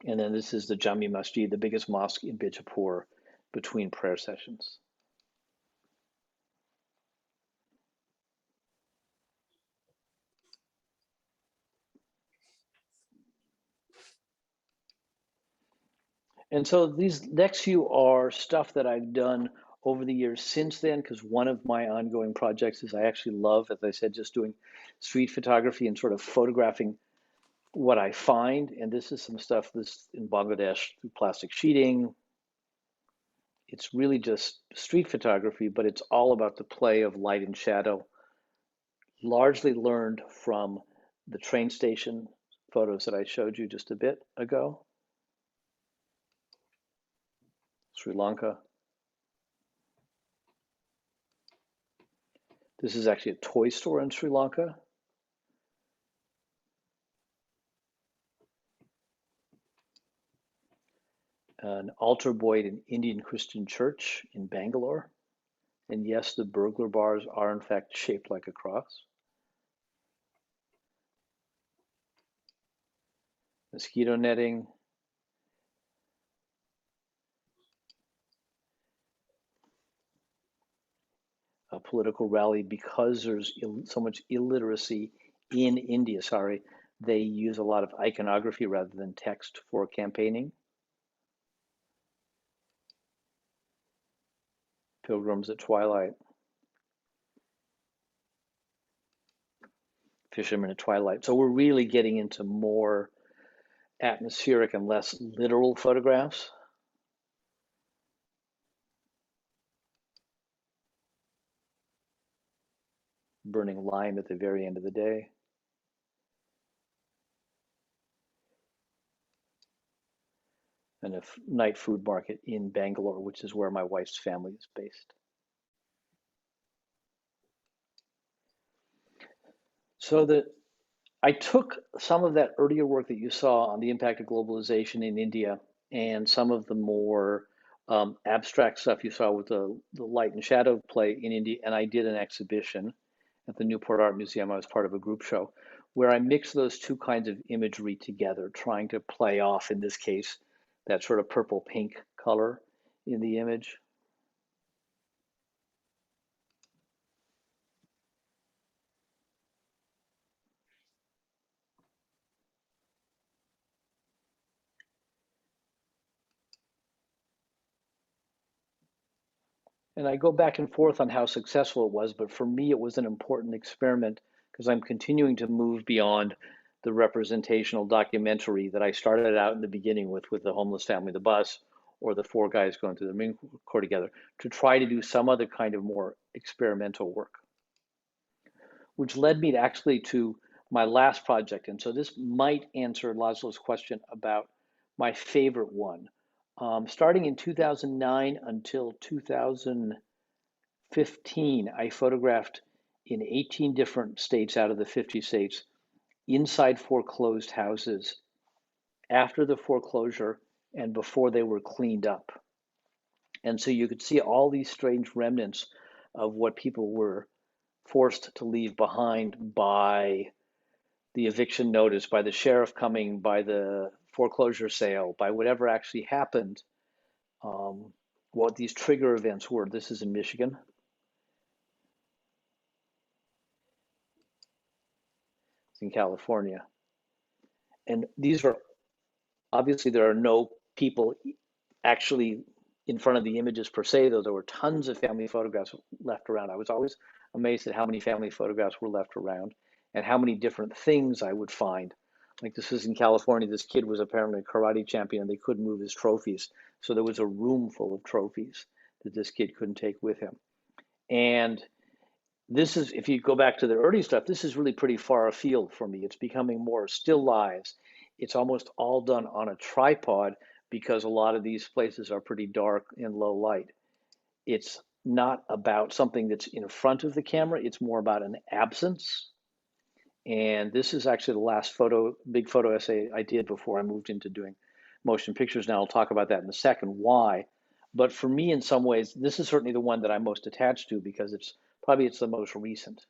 And then this is the Jami Masjid, the biggest mosque in Bijapur, between prayer sessions. And so these next few are stuff that I've done over the years since then, because one of my ongoing projects is I actually love, as I said, just doing street photography and sort of photographing what I find. And this is some stuff this in Bangladesh through plastic sheeting, It's really just street photography, but it's all about the play of light and shadow, largely learned from the train station photos that I showed you just a bit ago. Sri Lanka. This is actually a toy store in Sri Lanka. An altar boy at an Indian Christian church in Bangalore. And yes, the burglar bars are in fact shaped like a cross. Mosquito netting. A political rally because there's so much illiteracy in India, they use a lot of iconography rather than text for campaigning. Pilgrims at twilight. Fishermen at twilight. So we're really getting into more atmospheric and less literal photographs. Burning lime at the very end of the day. And a night food market in Bangalore, which is where my wife's family is based. So I took some of that earlier work that you saw on the impact of globalization in India and some of the more abstract stuff you saw with the light and shadow play in India, and I did an exhibition at the Newport Art Museum. I was part of a group show where I mixed those two kinds of imagery together, trying to play off, in this case, that sort of purple pink color in the image. And I go back and forth on how successful it was, but for me, it was an important experiment because I'm continuing to move beyond the representational documentary that I started out in the beginning with the homeless family, the bus, or the four guys going through the Marine Corps together, to try to do some other kind of more experimental work, which led me to my last project. And so this might answer Laszlo's question about my favorite one. Starting in 2009 until 2015, I photographed in 18 different states out of the 50 states, inside foreclosed houses, after the foreclosure and before they were cleaned up. And so you could see all these strange remnants of what people were forced to leave behind by the eviction notice, by the sheriff coming, by the foreclosure sale, by whatever actually happened, what these trigger events were. This is in Michigan. It's in California. And these are, obviously there are no people actually in front of the images per se, though there were tons of family photographs left around. I was always amazed at how many family photographs were left around and how many different things I would find. Like this was in California, this kid was apparently a karate champion and they couldn't move his trophies. So there was a room full of trophies that this kid couldn't take with him. And this is, if you go back to the early stuff, this is really pretty far afield for me. It's becoming more still lives. It's almost all done on a tripod because a lot of these places are pretty dark and low light. It's not about something that's in front of the camera. It's more about an absence. And this is actually the last big photo essay I did before I moved into doing motion pictures. Now I'll talk about that in a second, why. But for me, in some ways, this is certainly the one that I'm most attached to because it's the most recent.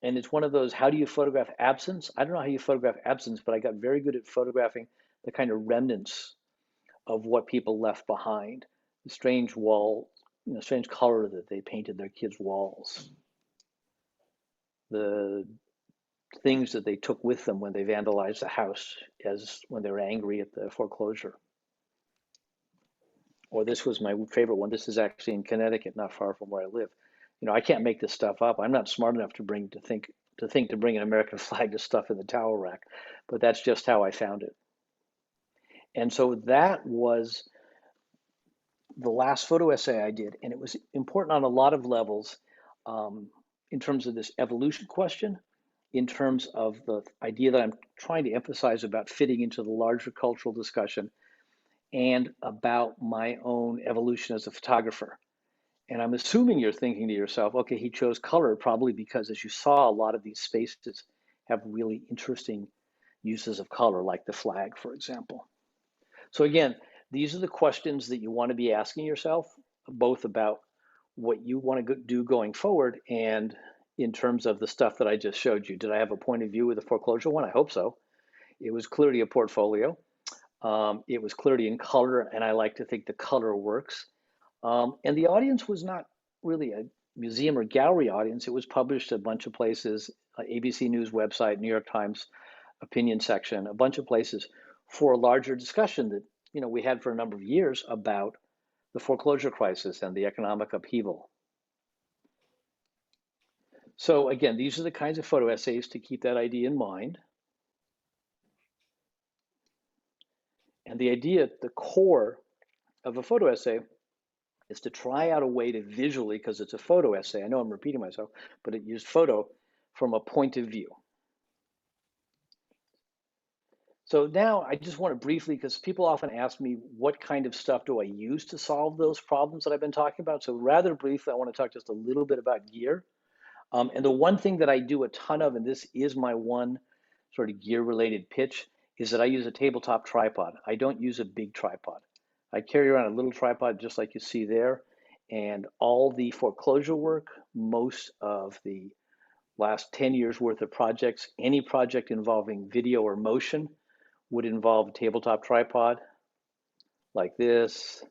And it's one of those, how do you photograph absence? I don't know how you photograph absence, but I got very good at photographing the kind of remnants of what people left behind. The strange wall, strange color that they painted their kids' walls. The things that they took with them when they vandalized the house as when they were angry at the foreclosure. Or this was my favorite one. This is actually in Connecticut, not far from where I live. I can't make this stuff up. I'm not smart enough to think to bring an American flag to stuff in the towel rack, but that's just how I found it. And so that was the last photo essay I did, and it was important on a lot of levels, in terms of this evolution question, in terms of the idea that I'm trying to emphasize about fitting into the larger cultural discussion, and about my own evolution as a photographer. And I'm assuming you're thinking to yourself, okay, he chose color probably because, as you saw, a lot of these spaces have really interesting uses of color, like the flag, for example. So again, these are the questions that you want to be asking yourself, both about what you want to do going forward and in terms of the stuff that I just showed you. Did I have a point of view with the foreclosure one? I hope so. It was clearly a portfolio. It was clearly in color, and I like to think the color works. And the audience was not really a museum or gallery audience. It was published a bunch of places, ABC News website, New York Times opinion section, a bunch of places for a larger discussion that we had for a number of years about the foreclosure crisis and the economic upheaval. So again, these are the kinds of photo essays to keep that idea in mind. And the idea at the core of a photo essay is to try out a way to visually, because it's a photo essay, I know I'm repeating myself, but it used photo from a point of view. So now I just want to briefly, because people often ask me, what kind of stuff do I use to solve those problems that I've been talking about? So rather briefly, I want to talk just a little bit about gear. And the one thing that I do a ton of, and this is my one sort of gear related pitch, is that I use a tabletop tripod. I don't use a big tripod. I carry around a little tripod just like you see there. And all the foreclosure work, most of the last 10 years worth of projects, any project involving video or motion would involve a tabletop tripod like this,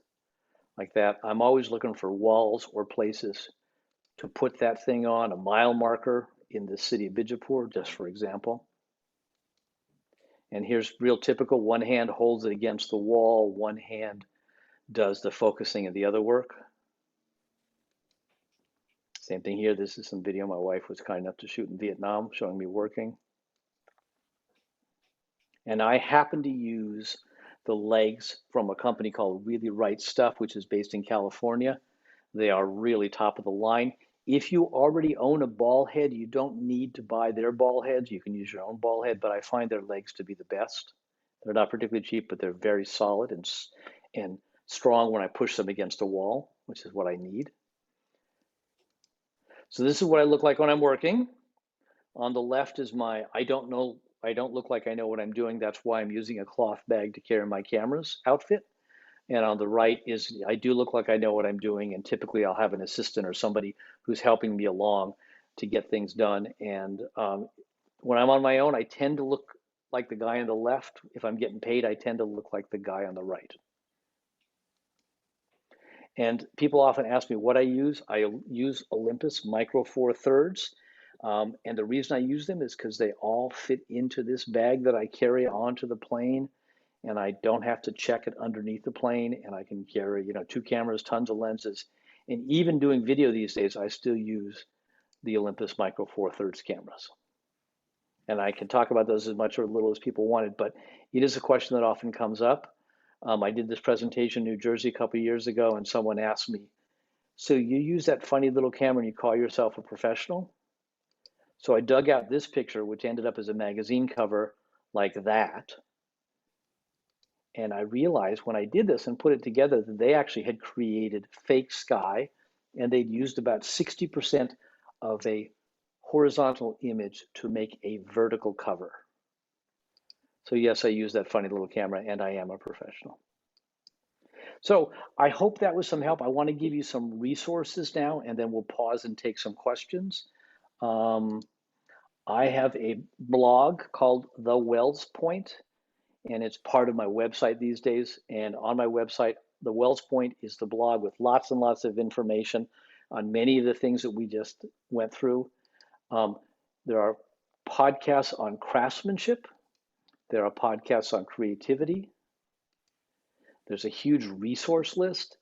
like that. I'm always looking for walls or places to put that thing on, a mile marker in the city of Bijapur, just for example. And here's real typical, one hand holds it against the wall, one hand does the focusing and the other work. Same thing here, this is some video my wife was kind enough to shoot in Vietnam, showing me working. And I happen to use the legs from a company called Really Right Stuff, which is based in California. They are really top of the line. If you already own a ball head, you don't need to buy their ball heads. You can use your own ball head, but I find their legs to be the best. They're not particularly cheap, but they're very solid and strong when I push them against a wall, which is what I need. So this is what I look like when I'm working. On the left is my, I don't look like I know what I'm doing. That's why I'm using a cloth bag to carry my cameras outfit. And on the right is, I do look like I know what I'm doing, and typically I'll have an assistant or somebody who's helping me along to get things done. And when I'm on my own, I tend to look like the guy on the left. If I'm getting paid, I tend to look like the guy on the right. And people often ask me what I use. I use Olympus Micro Four Thirds. And the reason I use them is because they all fit into this bag that I carry onto the plane, and I don't have to check it underneath the plane, and I can carry, 2 cameras, tons of lenses. And even doing video these days, I still use the Olympus Micro Four Thirds cameras. And I can talk about those as much or little as people wanted, but it is a question that often comes up. I did this presentation in New Jersey a couple of years ago, and someone asked me, so you use that funny little camera and you call yourself a professional? So I dug out this picture, which ended up as a magazine cover like that. And I realized when I did this and put it together that they actually had created fake sky, and they'd used about 60% of a horizontal image to make a vertical cover. So yes, I use that funny little camera, and I am a professional. So I hope that was some help. I want to give you some resources now, and then we'll pause and take some questions. I have a blog called The Wells Point, and it's part of my website these days. And on my website, The Wells Point is the blog with lots and lots of information on many of the things that we just went through. There are podcasts on craftsmanship. There are podcasts on creativity. There's a huge resource list,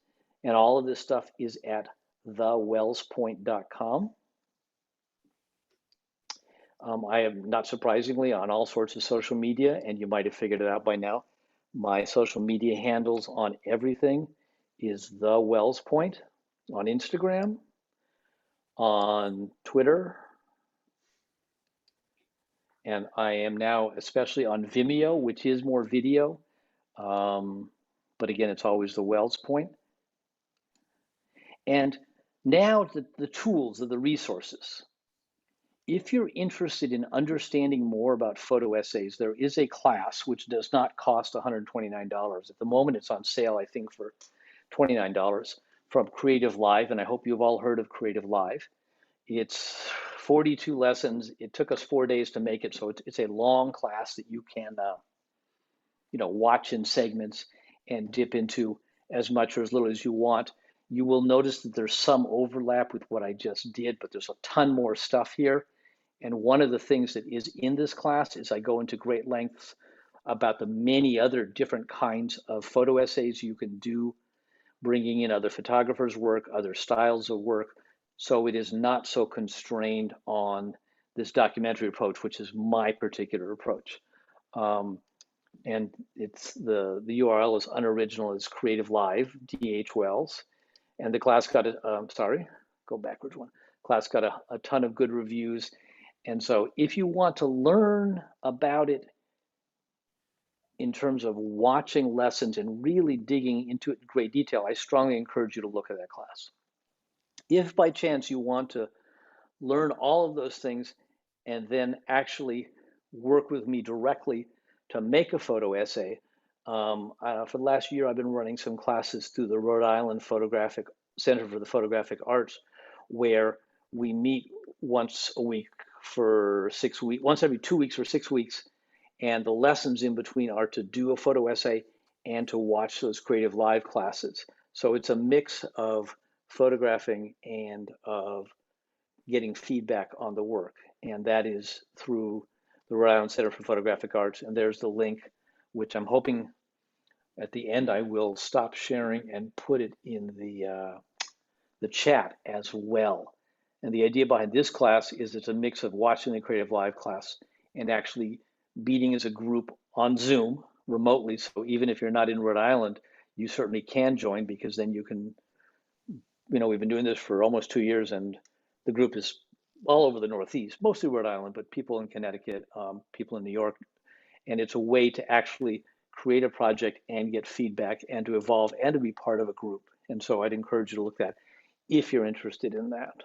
and all of this stuff is at thewellspoint.com. I am, not surprisingly, on all sorts of social media, and you might have figured it out by now. My social media handles on everything is The Wells Point on Instagram, on Twitter, and I am now especially on Vimeo, which is more video. But again, it's always The Wells Point. And now the tools or the resources. If you're interested in understanding more about photo essays, there is a class which does not cost $129. At the moment, it's on sale, I think, for $29 from Creative Live, and I hope you've all heard of Creative Live. It's 42 lessons. It took us 4 days to make it, so it's a long class that you can, watch in segments and dip into as much or as little as you want. You will notice that there's some overlap with what I just did, but there's a ton more stuff here. And one of the things that is in this class is I go into great lengths about the many other different kinds of photo essays you can do, bringing in other photographers' work, other styles of work. So it is not so constrained on this documentary approach, which is my particular approach. And it's the URL is unoriginal, it's Creative Live, DH Wells. And the class got go backwards one. Class got a ton of good reviews. And so if you want to learn about it in terms of watching lessons and really digging into it in great detail, I strongly encourage you to look at that class. If by chance you want to learn all of those things and then actually work with me directly to make a photo essay, for the last year I've been running some classes through the Rhode Island Photographic Center for the Photographic Arts, where we meet once a week for 6 weeks, once every 2 weeks for 6 weeks. And the lessons in between are to do a photo essay and to watch those Creative Live classes. So it's a mix of photographing and of getting feedback on the work. And that is through the Rhode Island Center for Photographic Arts. And there's the link, which I'm hoping at the end I will stop sharing and put it in the chat as well. And the idea behind this class is it's a mix of watching the Creative Live class and actually meeting as a group on Zoom remotely. So even if you're not in Rhode Island, you certainly can join, because then you can, we've been doing this for almost 2 years, and the group is all over the Northeast, mostly Rhode Island, but people in Connecticut, people in New York. And it's a way to actually create a project and get feedback and to evolve and to be part of a group. And so I'd encourage you to look at that if you're interested in that.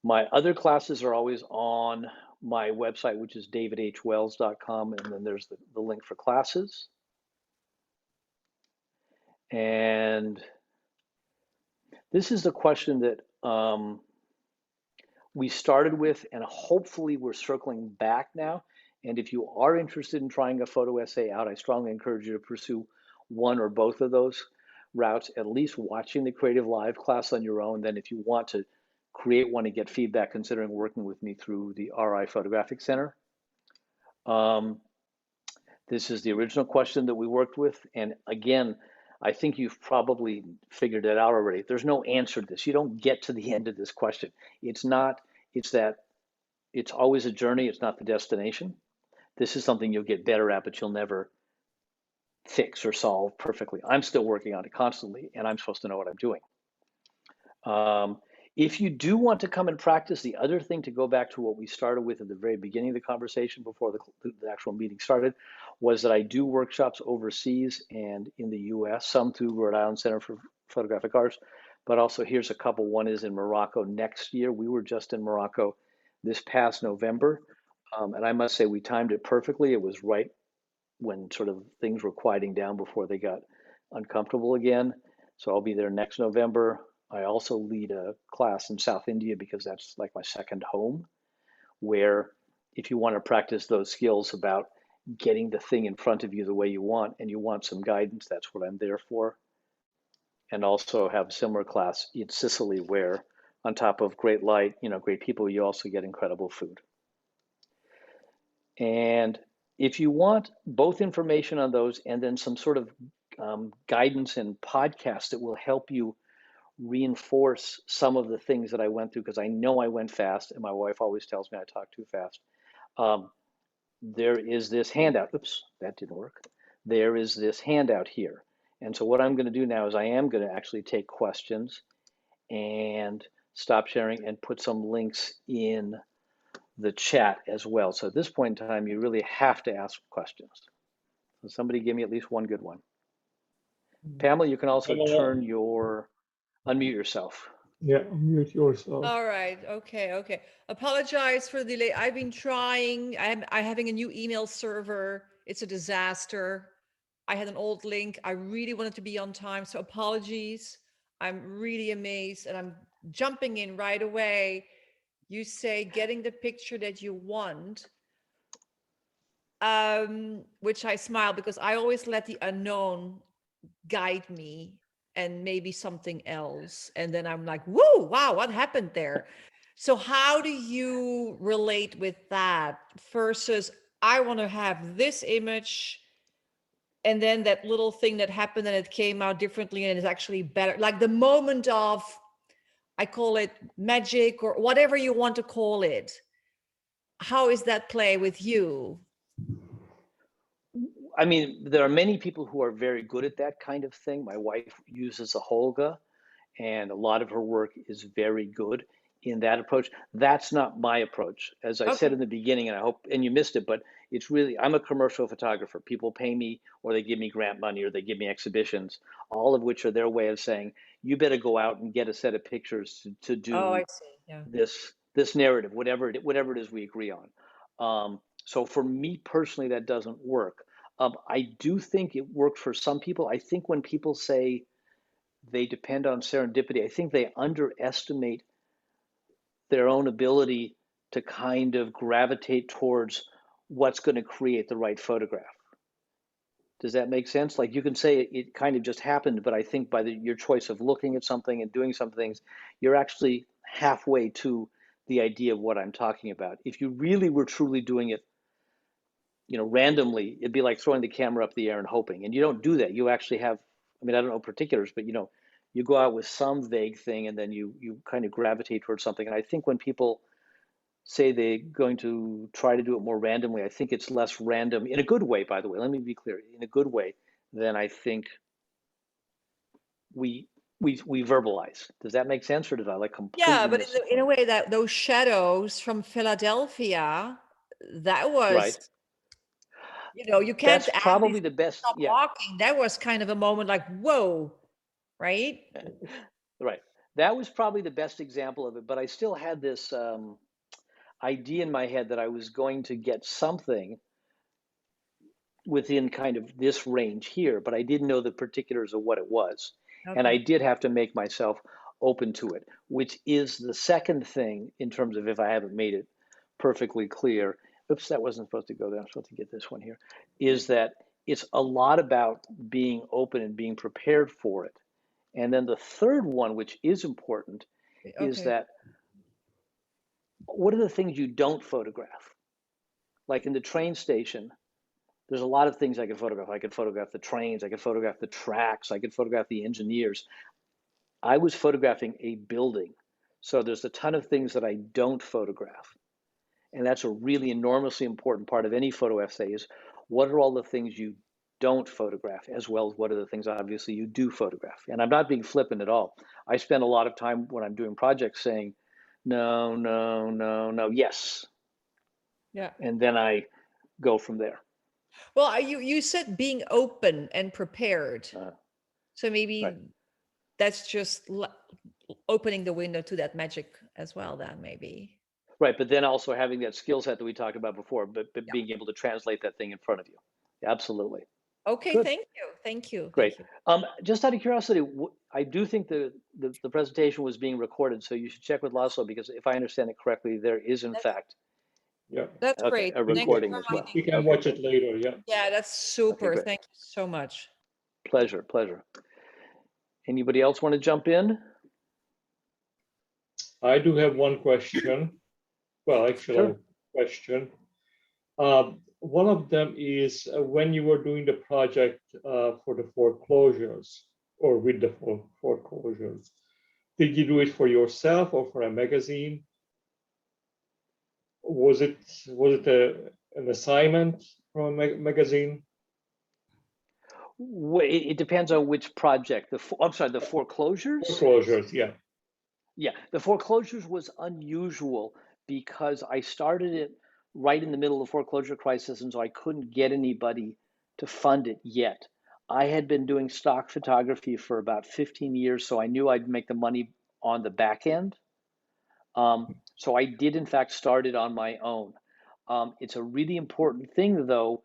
My other classes are always on my website, which is davidhwells.com, and then there's the link for classes. And this is the question that we started with, and hopefully we're circling back now. And if you are interested in trying a photo essay out, I strongly encourage you to pursue one or both of those routes, at least watching the Creative Live class on your own. Then if you want to create one and get feedback, considering working with me through the RI Photographic Center. This is the original question that we worked with. And again, I think you've probably figured it out already. There's no answer to this. You don't get to the end of this question. It's always a journey. It's not the destination. This is something you'll get better at, but you'll never fix or solve perfectly. I'm still working on it constantly, and I'm supposed to know what I'm doing. If you do want to come and practice, the other thing, to go back to what we started with at the very beginning of the conversation before the actual meeting started, was that I do workshops overseas and in the US, some through Rhode Island Center for Photographic Arts, but also here's a couple. One is in Morocco next year. We were just in Morocco this past November, and I must say we timed it perfectly. It was right when sort of things were quieting down before they got uncomfortable again. So I'll be there next November. I also lead a class in South India because that's like my second home, where if you want to practice those skills about getting the thing in front of you the way you want, and you want some guidance, that's what I'm there for. And also have a similar class in Sicily, where on top of great light, great people, you also get incredible food. And if you want both information on those and then some sort of guidance and podcasts that will help you reinforce some of the things that I went through, because I know I went fast, and my wife always tells me I talk too fast. there is this handout. Oops, that didn't work. There is this handout here. And so what I'm going to do now is I am going to actually take questions and stop sharing and put some links in the chat as well. So at this point in time, you really have to ask questions. So somebody give me at least one good one. Pamela, you can also unmute yourself. Yeah, unmute yourself. All right. Okay. Apologize for the delay. I've been trying. I'm having a new email server. It's a disaster. I had an old link. I really wanted to be on time, so apologies. I'm really amazed, and I'm jumping in right away. You say getting the picture that you want, which I smile because I always let the unknown guide me and maybe something else. And then I'm like, whoa, wow, what happened there? So how do you relate with that versus I want to have this image and then that little thing that happened and it came out differently and it's actually better. Like the moment of, I call it magic or whatever you want to call it. How is that play with you? I mean, there are many people who are very good at that kind of thing. My wife uses a Holga, and a lot of her work is very good in that approach. That's not my approach. As I said in the beginning, and I hope, and you missed it, but it's really, I'm a commercial photographer. People pay me, or they give me grant money, or they give me exhibitions, all of which are their way of saying, you better go out and get a set of pictures to do I see. Yeah. this narrative, whatever it is we agree on. So for me personally, that doesn't work. I do think it worked for some people. I think when people say they depend on serendipity, I think they underestimate their own ability to kind of gravitate towards what's going to create the right photograph. Does that make sense? Like you can say it kind of just happened, but I think by your choice of looking at something and doing some things, you're actually halfway to the idea of what I'm talking about. If you really were truly doing it, randomly, it'd be like throwing the camera up the air and hoping. And you don't do that. You actually have, I mean, I don't know particulars, but you go out with some vague thing and then you kind of gravitate towards something. And I think when people say they're going to try to do it more randomly, I think it's less random in a good way, by the way. Let me be clear, in a good way than I think we verbalize. Does that make sense, or did I completely Yeah, but miss it? in a way that those shadows from Philadelphia, that was, Right. you can't That's add probably this the best. stop Yeah. walking. That was kind of a moment like, whoa, right? Right. That was probably the best example of it. But I still had this idea in my head that I was going to get something within kind of this range here, but I didn't know the particulars of what it was. And I did have to make myself open to it, which is the second thing in terms of if I haven't made it perfectly clear. Oops, that wasn't supposed to go there. I'm supposed to get this one here. Is that it's a lot about being open and being prepared for it. And then the third one, which is important, is that what are the things you don't photograph? Like in the train station, there's a lot of things I could photograph. I could photograph the trains, I could photograph the tracks, I could photograph the engineers. I was photographing a building. So there's a ton of things that I don't photograph. And that's a really enormously important part of any photo essay is what are all the things you don't photograph, as well as what are the things obviously you do photograph. And I'm not being flippant at all. I spend a lot of time when I'm doing projects saying, no, no, no, no, yes. Yeah. And then I go from there. Well, you said being open and prepared. So maybe that's just opening the window to that magic as well, then maybe. Right, but then also having that skill set that we talked about before, but being able to translate that thing in front of you. Absolutely. Okay, Good. Thank you. Great. Just out of curiosity, I do think the presentation was being recorded, so you should check with Laszlo, because if I understand it correctly, there is in fact That's great. a recording as well. We can watch it later, yeah. Yeah, that's super. great. Thank you so much. Pleasure. Anybody else want to jump in? I do have one question. Well, actually, Sure. question. One of them is when you were doing the project for the foreclosures or with the foreclosures, did you do it for yourself or for a magazine? Was it an assignment from a magazine? It depends on which project. I'm sorry, the foreclosures? Foreclosures, yeah. Yeah, the foreclosures was unusual because I started it right in the middle of the foreclosure crisis, and so I couldn't get anybody to fund it yet. I had been doing stock photography for about 15 years, so I knew I'd make the money on the back end. So I did, in fact, start it on my own. It's a really important thing, though,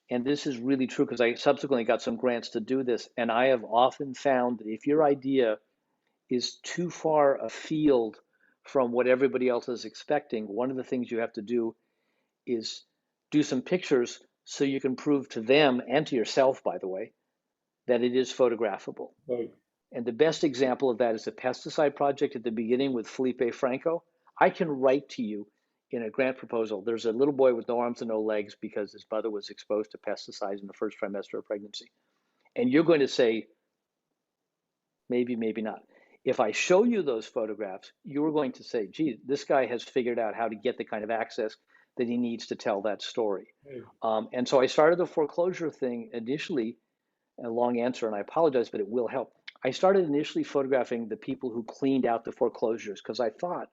and this is really true because I subsequently got some grants to do this, and I have often found that if your idea is too far afield from what everybody else is expecting, one of the things you have to do is do some pictures so you can prove to them and to yourself, by the way, that it is photographable. Right. And the best example of that is the pesticide project at the beginning with Felipe Franco. I can write to you in a grant proposal, there's a little boy with no arms and no legs because his mother was exposed to pesticides in the first trimester of pregnancy. And you're going to say, maybe, maybe not. If I show you those photographs, you're going to say, gee, this guy has figured out how to get the kind of access that he needs to tell that story. Right. And so I started the foreclosure thing initially, a long answer, and I apologize, but it will help. I started initially photographing the people who cleaned out the foreclosures because I thought,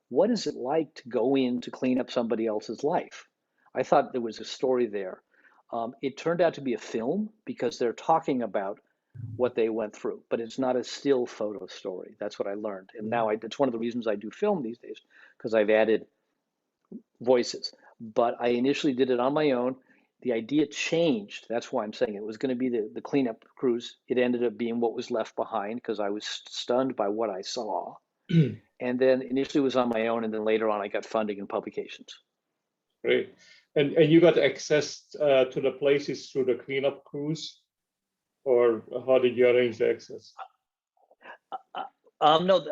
what is it like to go in to clean up somebody else's life? I thought there was a story there. It turned out to be a film because they're talking about what they went through, but it's not a still photo story. That's what I learned. And now it's one of the reasons I do film these days because I've added voices. But I initially did it on my own. The idea changed. That's why I'm saying it was going to be the cleanup cruise. It ended up being what was left behind because I was stunned by what I saw. And then initially it was on my own, and then later on I got funding and publications. Great. And you got access to the places through the cleanup crews, or how did you arrange the access? No,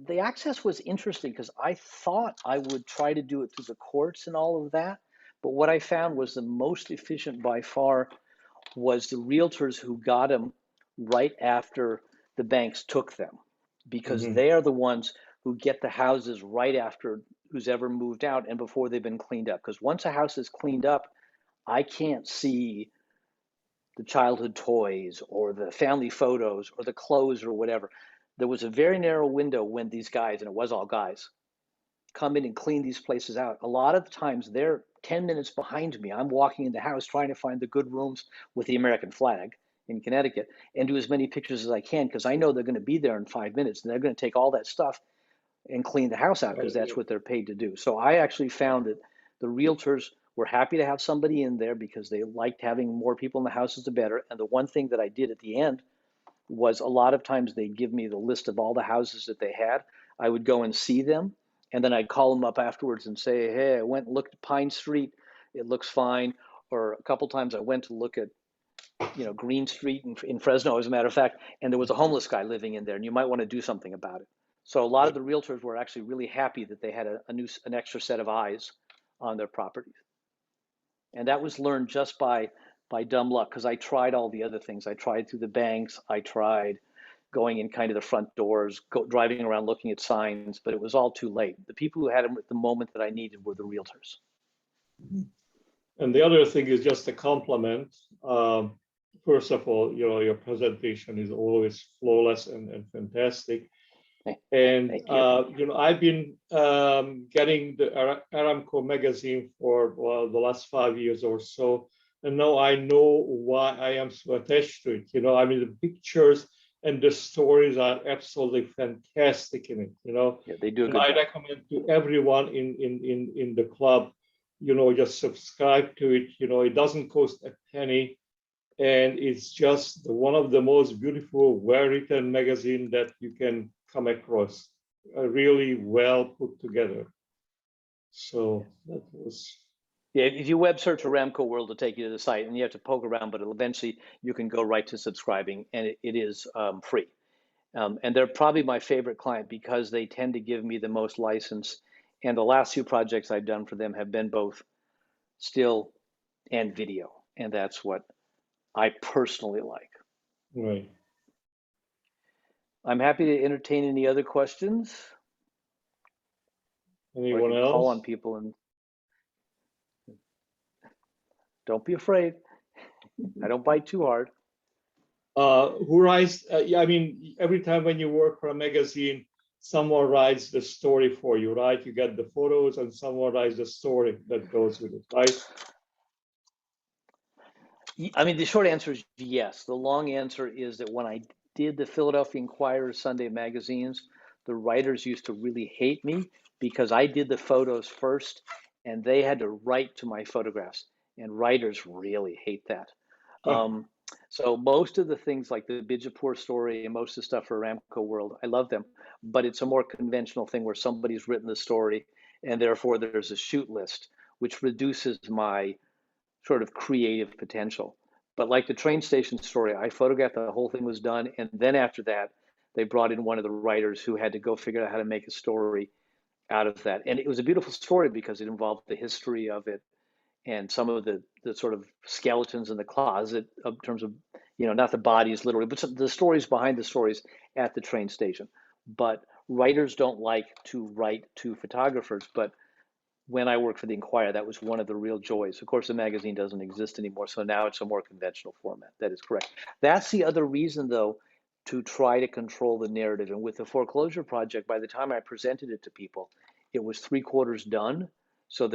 the access was interesting because I thought I would try to do it through the courts and all of that. But what I found was the most efficient by far was the realtors who got them right after the banks took them, because Mhm. they are the ones who get the houses right after who's ever moved out and before they've been cleaned up. Because once a house is cleaned up, I can't see the childhood toys or the family photos or the clothes or whatever. There was a very narrow window when these guys, and it was all guys, come in and clean these places out. A lot of the times they're 10 minutes behind me. I'm walking in the house trying to find the good rooms with the American flag in Connecticut and do as many pictures as I can because I know they're going to be there in 5 minutes and they're going to take all that stuff and clean the house out because that's what they're paid to do. So I actually found that the realtors were happy to have somebody in there because they liked having more people in the houses, the better. And the one thing that I did at the end was a lot of times they'd give me the list of all the houses that they had. I would go and see them, and then I'd call them up afterwards and say, hey, I went and looked at Pine Street. It looks fine. Or a couple times I went to look at, Green Street in Fresno, as a matter of fact, and there was a homeless guy living in there, and you might want to do something about it. So a lot of the realtors were actually really happy that they had an extra set of eyes on their properties. And that was learned just by dumb luck because I tried all the other things. I tried through the banks. I tried going in kind of the front doors, driving around looking at signs, but it was all too late. The people who had them at the moment that I needed were the realtors. And the other thing is just a compliment. First of all, your presentation is always flawless and fantastic. And I've been getting the Aramco magazine for the last 5 years or so, and now I know why I am so attached to it. I mean, the pictures and the stories are absolutely fantastic in it. Yeah, they do a and good I job. recommend to everyone in the club, just subscribe to it. It doesn't cost a penny. And it's just one of the most beautiful, well-written magazine that you can come across. Really well put together. So that was. Yeah, if you web search Aramco World, it'll take you to the site, and you have to poke around, but eventually you can go right to subscribing, and it is free. And they're probably my favorite client because they tend to give me the most license. And the last few projects I've done for them have been both still and video, and that's what I personally like. Right. I'm happy to entertain any other questions. Anyone else? Call on people and Don't be afraid. I don't bite too hard. Who writes? Yeah, I mean, every time when you work for a magazine, someone writes the story for you, right? You get the photos, and someone writes the story that goes with it, right? I mean, the short answer is yes. The long answer is that when I did the Philadelphia Inquirer Sunday magazines, the writers used to really hate me because I did the photos first and they had to write to my photographs. And writers really hate that. So most of the things like the Bijapur story and most of the stuff for Aramco World, I love them, but it's a more conventional thing where somebody's written the story and therefore there's a shoot list, which reduces my sort of creative potential. But like the train station story, I photographed the whole thing was done. And then after that, they brought in one of the writers who had to go figure out how to make a story out of that. And it was a beautiful story because it involved the history of it and some of the sort of skeletons in the closet in terms of, you know, not the bodies literally, but the stories behind the stories at the train station. But writers don't like to write to photographers, but when I worked for the Inquirer, that was one of the real joys. Of course, the magazine doesn't exist anymore, so now it's a more conventional format. That is correct. That's the other reason, though, to try to control the narrative. And with the foreclosure project, by the time I presented it to people, it was 3/4 done. So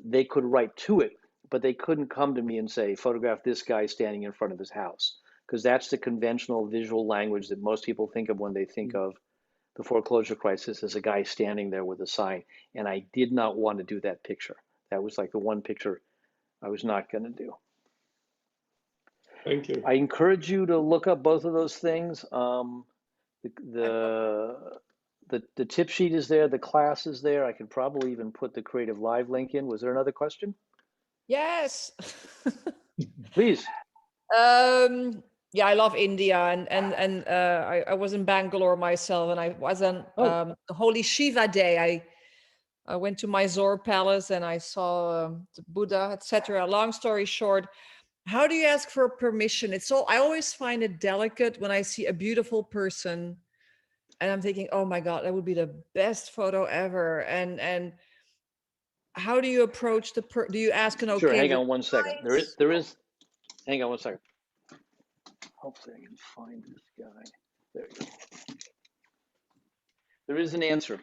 they could write to it, but they couldn't come to me and say, photograph this guy standing in front of his house, because that's the conventional visual language that most people think of when they think of the foreclosure crisis as a guy standing there with a sign. And I did not want to do that picture. That was like the one picture I was not going to do. Thank you. I encourage you to look up both of those things. The tip sheet is there, the class is there. I could probably even put the Creative Live link in. Was there another question? Yes. Please. Yeah, I love India, and I was in Bangalore myself, and I was on the Holy Shiva Day. I went to Mysore Palace and I saw the Buddha, etc. Long story short, how do you ask for permission? I always find it delicate when I see a beautiful person, and I'm thinking, oh my God, that would be the best photo ever. And how do you approach do you ask an okay? Sure, hang on one second. Hang on one second. Hopefully I can find this guy. There we go. There is an answer.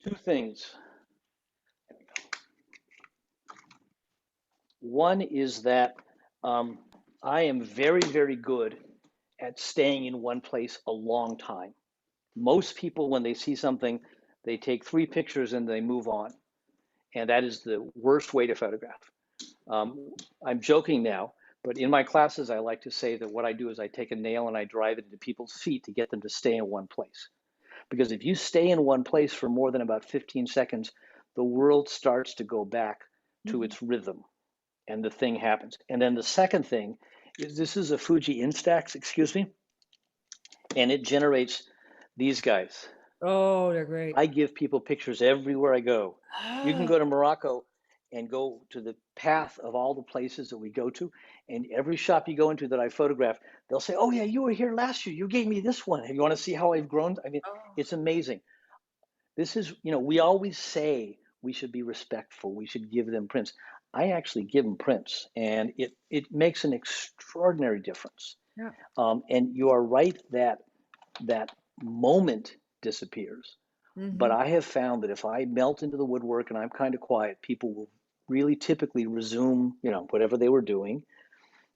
Two things. There we go. One is that I am very, very good at staying in one place a long time. Most people, when they see something, they take 3 pictures and they move on. And that is the worst way to photograph. I'm joking now, but in my classes, I like to say that what I do is I take a nail and I drive it into people's feet to get them to stay in one place. Because if you stay in one place for more than about 15 seconds, the world starts to go back to its rhythm and the thing happens. And then the second thing is this is a Fuji Instax, excuse me, and it generates these guys. Oh, they're great. I give people pictures everywhere I go. You can go to Morocco and go to the path of all the places that we go to. And every shop you go into that I photograph, they'll say, oh yeah, you were here last year. You gave me this one. You want to see how I've grown? I mean, it's amazing. This is, you know, we always say we should be respectful. We should give them prints. I actually give them prints, and it makes an extraordinary difference. Yeah. And you are right that that moment disappears. But I have found that if I melt into the woodwork and I'm kind of quiet, people will really typically resume, you know, whatever they were doing,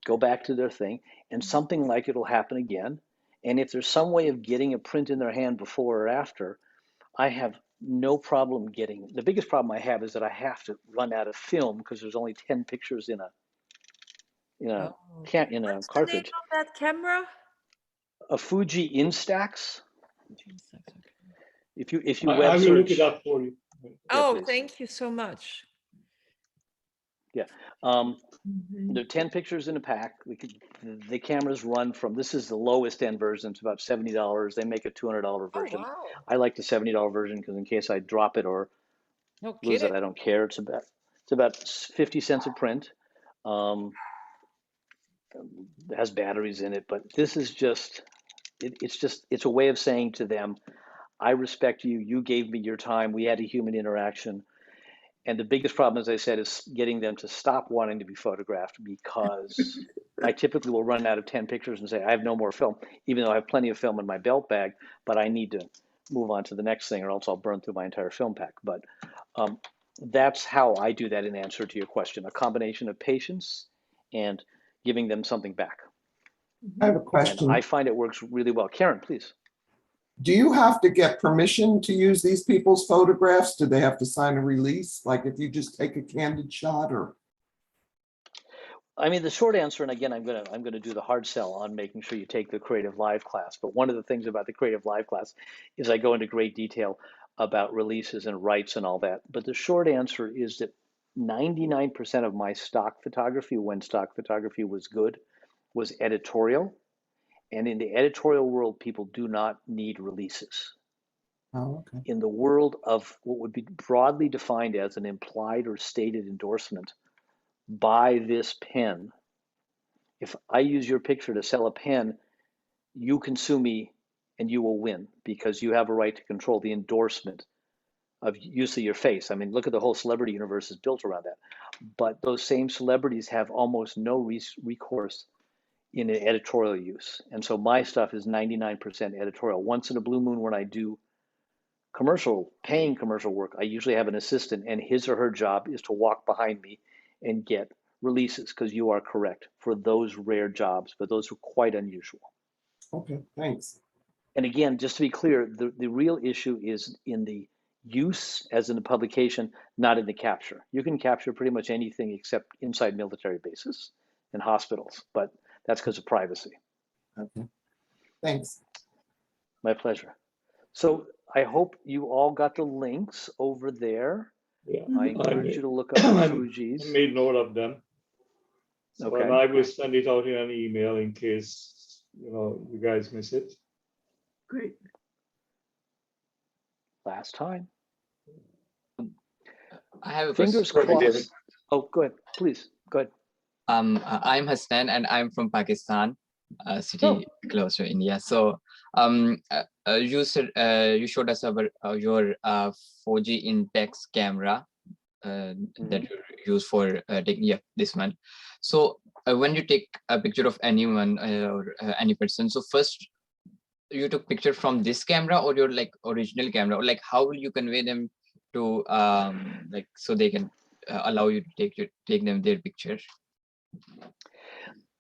go back to their thing, and something like it will happen again. And if there's some way of getting a print in their hand before or after, I have no problem getting. The biggest problem I have is that I have to run out of film because there's only 10 pictures in a What's the name cartridge. of that camera? A Fuji Instax. If you I web will look search. it up for you. Oh, please. thank you so much. Yeah. There are 10 pictures in a pack. The cameras run from, this is the lowest end version. It's about $70. They make a $200 version. Oh, wow. I like the $70 version because in case I drop it or lose it, I don't care. It's about 50 cents a print. It has batteries in it, but this is just, it's a way of saying to them, I respect you. You gave me your time. We had a human interaction. And the biggest problem, as I said, is getting them to stop wanting to be photographed, because I typically will run out of 10 pictures and say, I have no more film, even though I have plenty of film in my belt bag, but I need to move on to the next thing or else I'll burn through my entire film pack. But that's how I do that in answer to your question, a combination of patience and giving them something back. I have a And question. I find it works really well. Karen, please. Do you have to get permission to use these people's photographs? Do they have to sign a release? Like if you just take a candid shot, or? I mean, the short answer, and again, I'm gonna do the hard sell on making sure you take the Creative Live class. But one of the things about the Creative Live class is I go into great detail about releases and rights and all that. But the short answer is that 99% of my stock photography, when stock photography was good, was editorial. And in the editorial world, people do not need releases. Oh, okay. In the world of what would be broadly defined as an implied or stated endorsement, buy this pen. If I use your picture to sell a pen, you can sue me and you will win, because you have a right to control the endorsement of use of your face. I mean, look at the whole celebrity universe is built around that. But those same celebrities have almost no recourse in an editorial use. And so my stuff is 99% editorial. Once in a blue moon, when I do paying commercial work, I usually have an assistant, and his or her job is to walk behind me and get releases, because you are correct for those rare jobs, but those are quite unusual. Okay, thanks. And again, just to be clear, the real issue is in the use, as in the publication, not in the capture. You can capture pretty much anything except inside military bases and hospitals, but that's because of privacy. Okay, thanks. My pleasure. So I hope you all got the links over there. Yeah, I encourage you to look up I Fuji's. made note of them. So, Okay. and I will send it out in an email in case, you guys miss it. Great. Last time. I have a Fingers question. crossed. Oh, go ahead. Please, go ahead. I'm Hassan and I'm from Pakistan, a city Oh. close to India. So, you said you showed us your 4G Intex camera that you use for taking this one. So, when you take a picture of anyone or any person, so first you took picture from this camera or your like original camera, or like how will you convey them to like so they can allow you to take them their picture?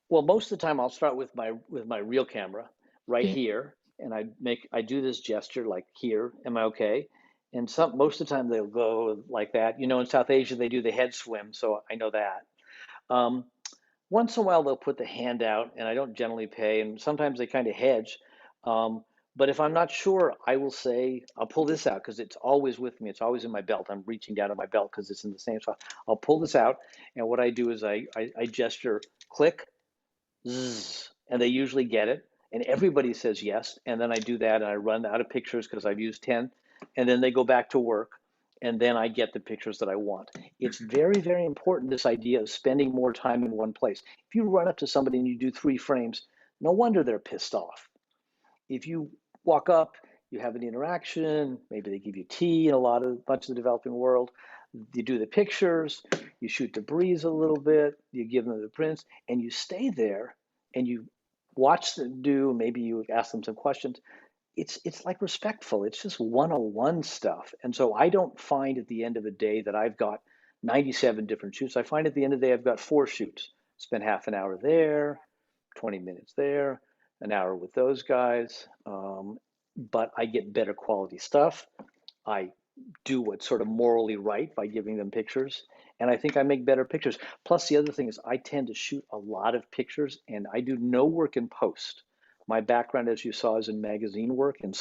Well, most of the time I'll start with my real camera right Okay. here, and I do this gesture like here. Am I okay? And most of the time they'll go like that. In South Asia they do the head swim, so I know that. Once in a while they'll put the hand out, and I don't generally pay, and sometimes they kind of hedge. But if I'm not sure, I will say, I'll pull this out because it's always with me. It's always in my belt. I'm reaching down at my belt because it's in the same spot. I'll pull this out, and what I do is I gesture, click, zzz, and they usually get it. And everybody says yes. And then I do that, and I run out of pictures because I've used 10. And then they go back to work, and then I get the pictures that I want. It's very, very important, this idea of spending more time in one place. If you run up to somebody and you do 3 frames, no wonder they're pissed off. If you walk up, you have an interaction, maybe they give you tea in bunch of the developing world, you do the pictures, you shoot the breeze a little bit, you give them the prints, and you stay there and you watch them do, maybe you ask them some questions. It's like respectful. It's just 101 stuff. And so I don't find at the end of the day that I've got 97 different shoots. I find at the end of the day I've got 4 shoots. Spend half an hour there, 20 minutes there, an hour with those guys. But I get better quality stuff. I do what's sort of morally right by giving them pictures. And I think I make better pictures. Plus, the other thing is I tend to shoot a lot of pictures, and I do no work in post. My background, as you saw, is in magazine work and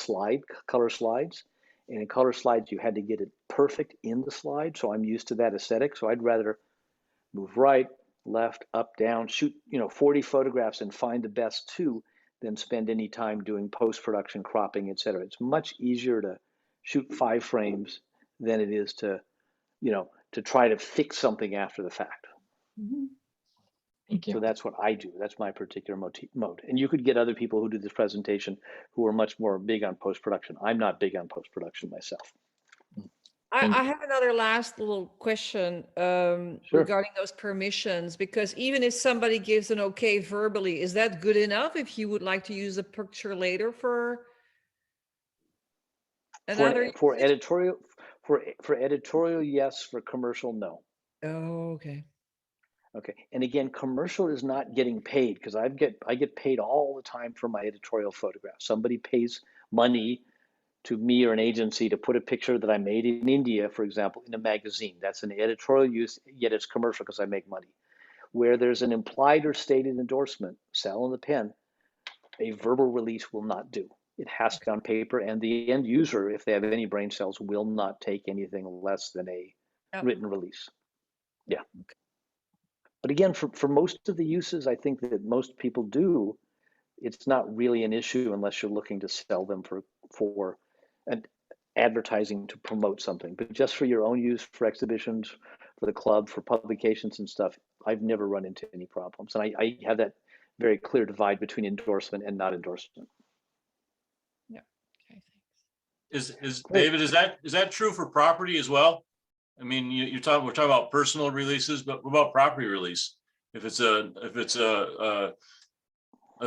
color slides. And in color slides, you had to get it perfect in the slide. So I'm used to that aesthetic. So I'd rather move right, left, up, down, shoot 40 photographs and find the best 2 than spend any time doing post-production, cropping, etc. It's much easier to shoot 5 frames than it is to try to fix something after the fact. Mhm. Thank you. So that's what I do. That's my particular mode. And you could get other people who do this presentation who are much more big on post-production. I'm not big on post-production myself. I have another last little question Sure. regarding those permissions, because even if somebody gives an okay verbally, is that good enough if you would like to use a picture later for another? For editorial, for editorial, yes. For commercial, no. Oh, okay. Okay, and again, commercial is not getting paid because I get paid all the time for my editorial photographs. Somebody pays money to me or an agency to put a picture that I made in India, for example, in a magazine. That's an editorial use, yet it's commercial because I make money. Where there's an implied or stated endorsement, Sal in the pen, a verbal release will not do. It has to be on paper, and the end user, if they have any brain cells, will not take anything less than a written release. Yeah. But again, for most of the uses, I think that most people do, it's not really an issue unless you're looking to sell them for an advertising to promote something. But just for your own use, for exhibitions, for the club, for publications and stuff, I've never run into any problems. And I have that very clear divide between endorsement and not endorsement. Yeah. Okay. Is Great. David, is that true for property as well? I mean, we're talking about personal releases, but what about property release? If it's a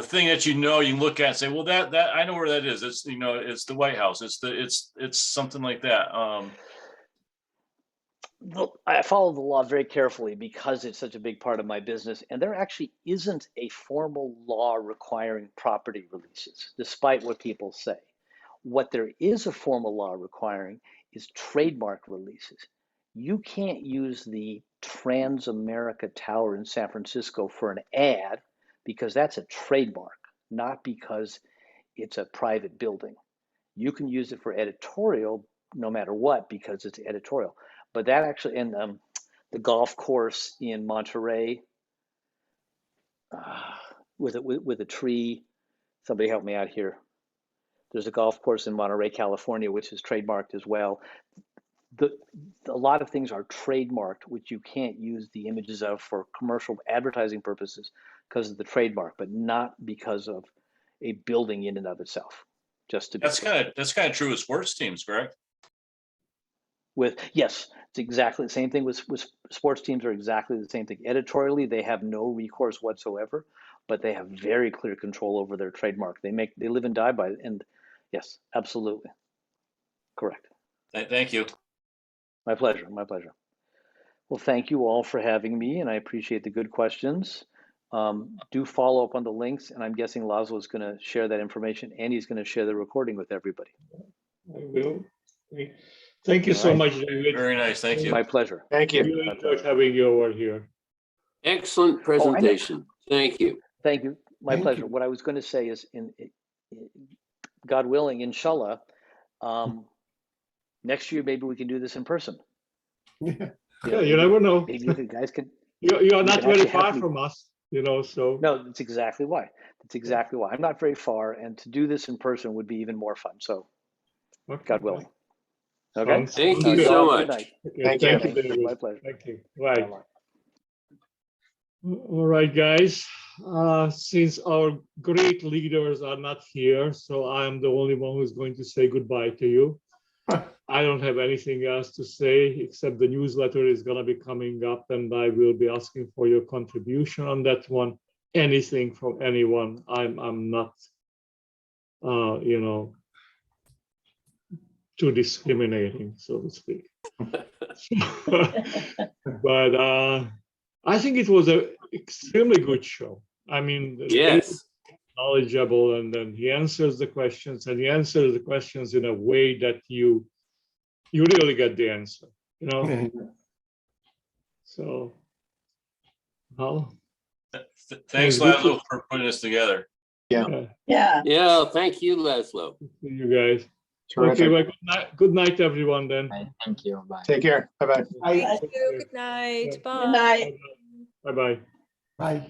thing that you can look at and say, well, that I know where that is. It's it's the White House. It's something like that. I follow the law very carefully because it's such a big part of my business, and there actually isn't a formal law requiring property releases, despite what people say. What there is a formal law requiring is trademark releases. You can't use the Transamerica Tower in San Francisco for an ad because that's a trademark, not because it's a private building. You can use it for editorial no matter what because it's editorial. But that actually, and the golf course in Monterey with a tree, somebody help me out here. There's a golf course in Monterey, California, which is trademarked as well. A lot of things are trademarked, which you can't use the images of for commercial advertising purposes because of the trademark, but not because of a building in and of itself. Just to be clear. That's kind of true with sports teams, correct? Yes, it's exactly the same thing with sports teams are exactly the same thing. Editorially, they have no recourse whatsoever, but they have very clear control over their trademark. They live and die by it. And yes, absolutely. Correct. Thank you. My pleasure. My pleasure. Well, thank you all for having me, and I appreciate the good questions. Do follow up on the links, and I'm guessing Laszlo is going to share that information, and he's going to share the recording with everybody. I will. Thank you All so right. much, David. Very nice. Thank you. My pleasure. Thank you. Really enjoyed having you over here. Excellent presentation. Thank you. Thank you. My Thank pleasure. you. What I was going to say is, God willing, inshallah, next year maybe we can do this in person. Yeah, you never know. Maybe you guys can. You are not can very actually far have me- from us, so. No, that's exactly why. That's exactly why. I'm not very far, and to do this in person would be even more fun. So, Okay. God willing. Okay. Thank you You so all have a good much. night. Okay, Thank you. Thank you, David. My pleasure. Thank you. Right. Bye-bye. All right, guys. Since our great leaders are not here, so I am the only one who's going to say goodbye to you. I don't have anything else to say except the newsletter is going to be coming up and I will be asking for your contribution on that one. Anything from anyone. I'm not, too discriminating, so to speak. But I think it was an extremely good show. I mean, Yes. knowledgeable, and then he answers the questions, and he answers the questions in a way that you really get the answer, So, well, Thanks, Laszlo, for putting this together. yeah. Yeah. Thank you, Laszlo. See you guys. Terrific. Okay, well, good night, everyone. Then. Right, thank you. Bye. Take care. Bye-bye. Thank you. Good night. Bye. Bye bye. Bye.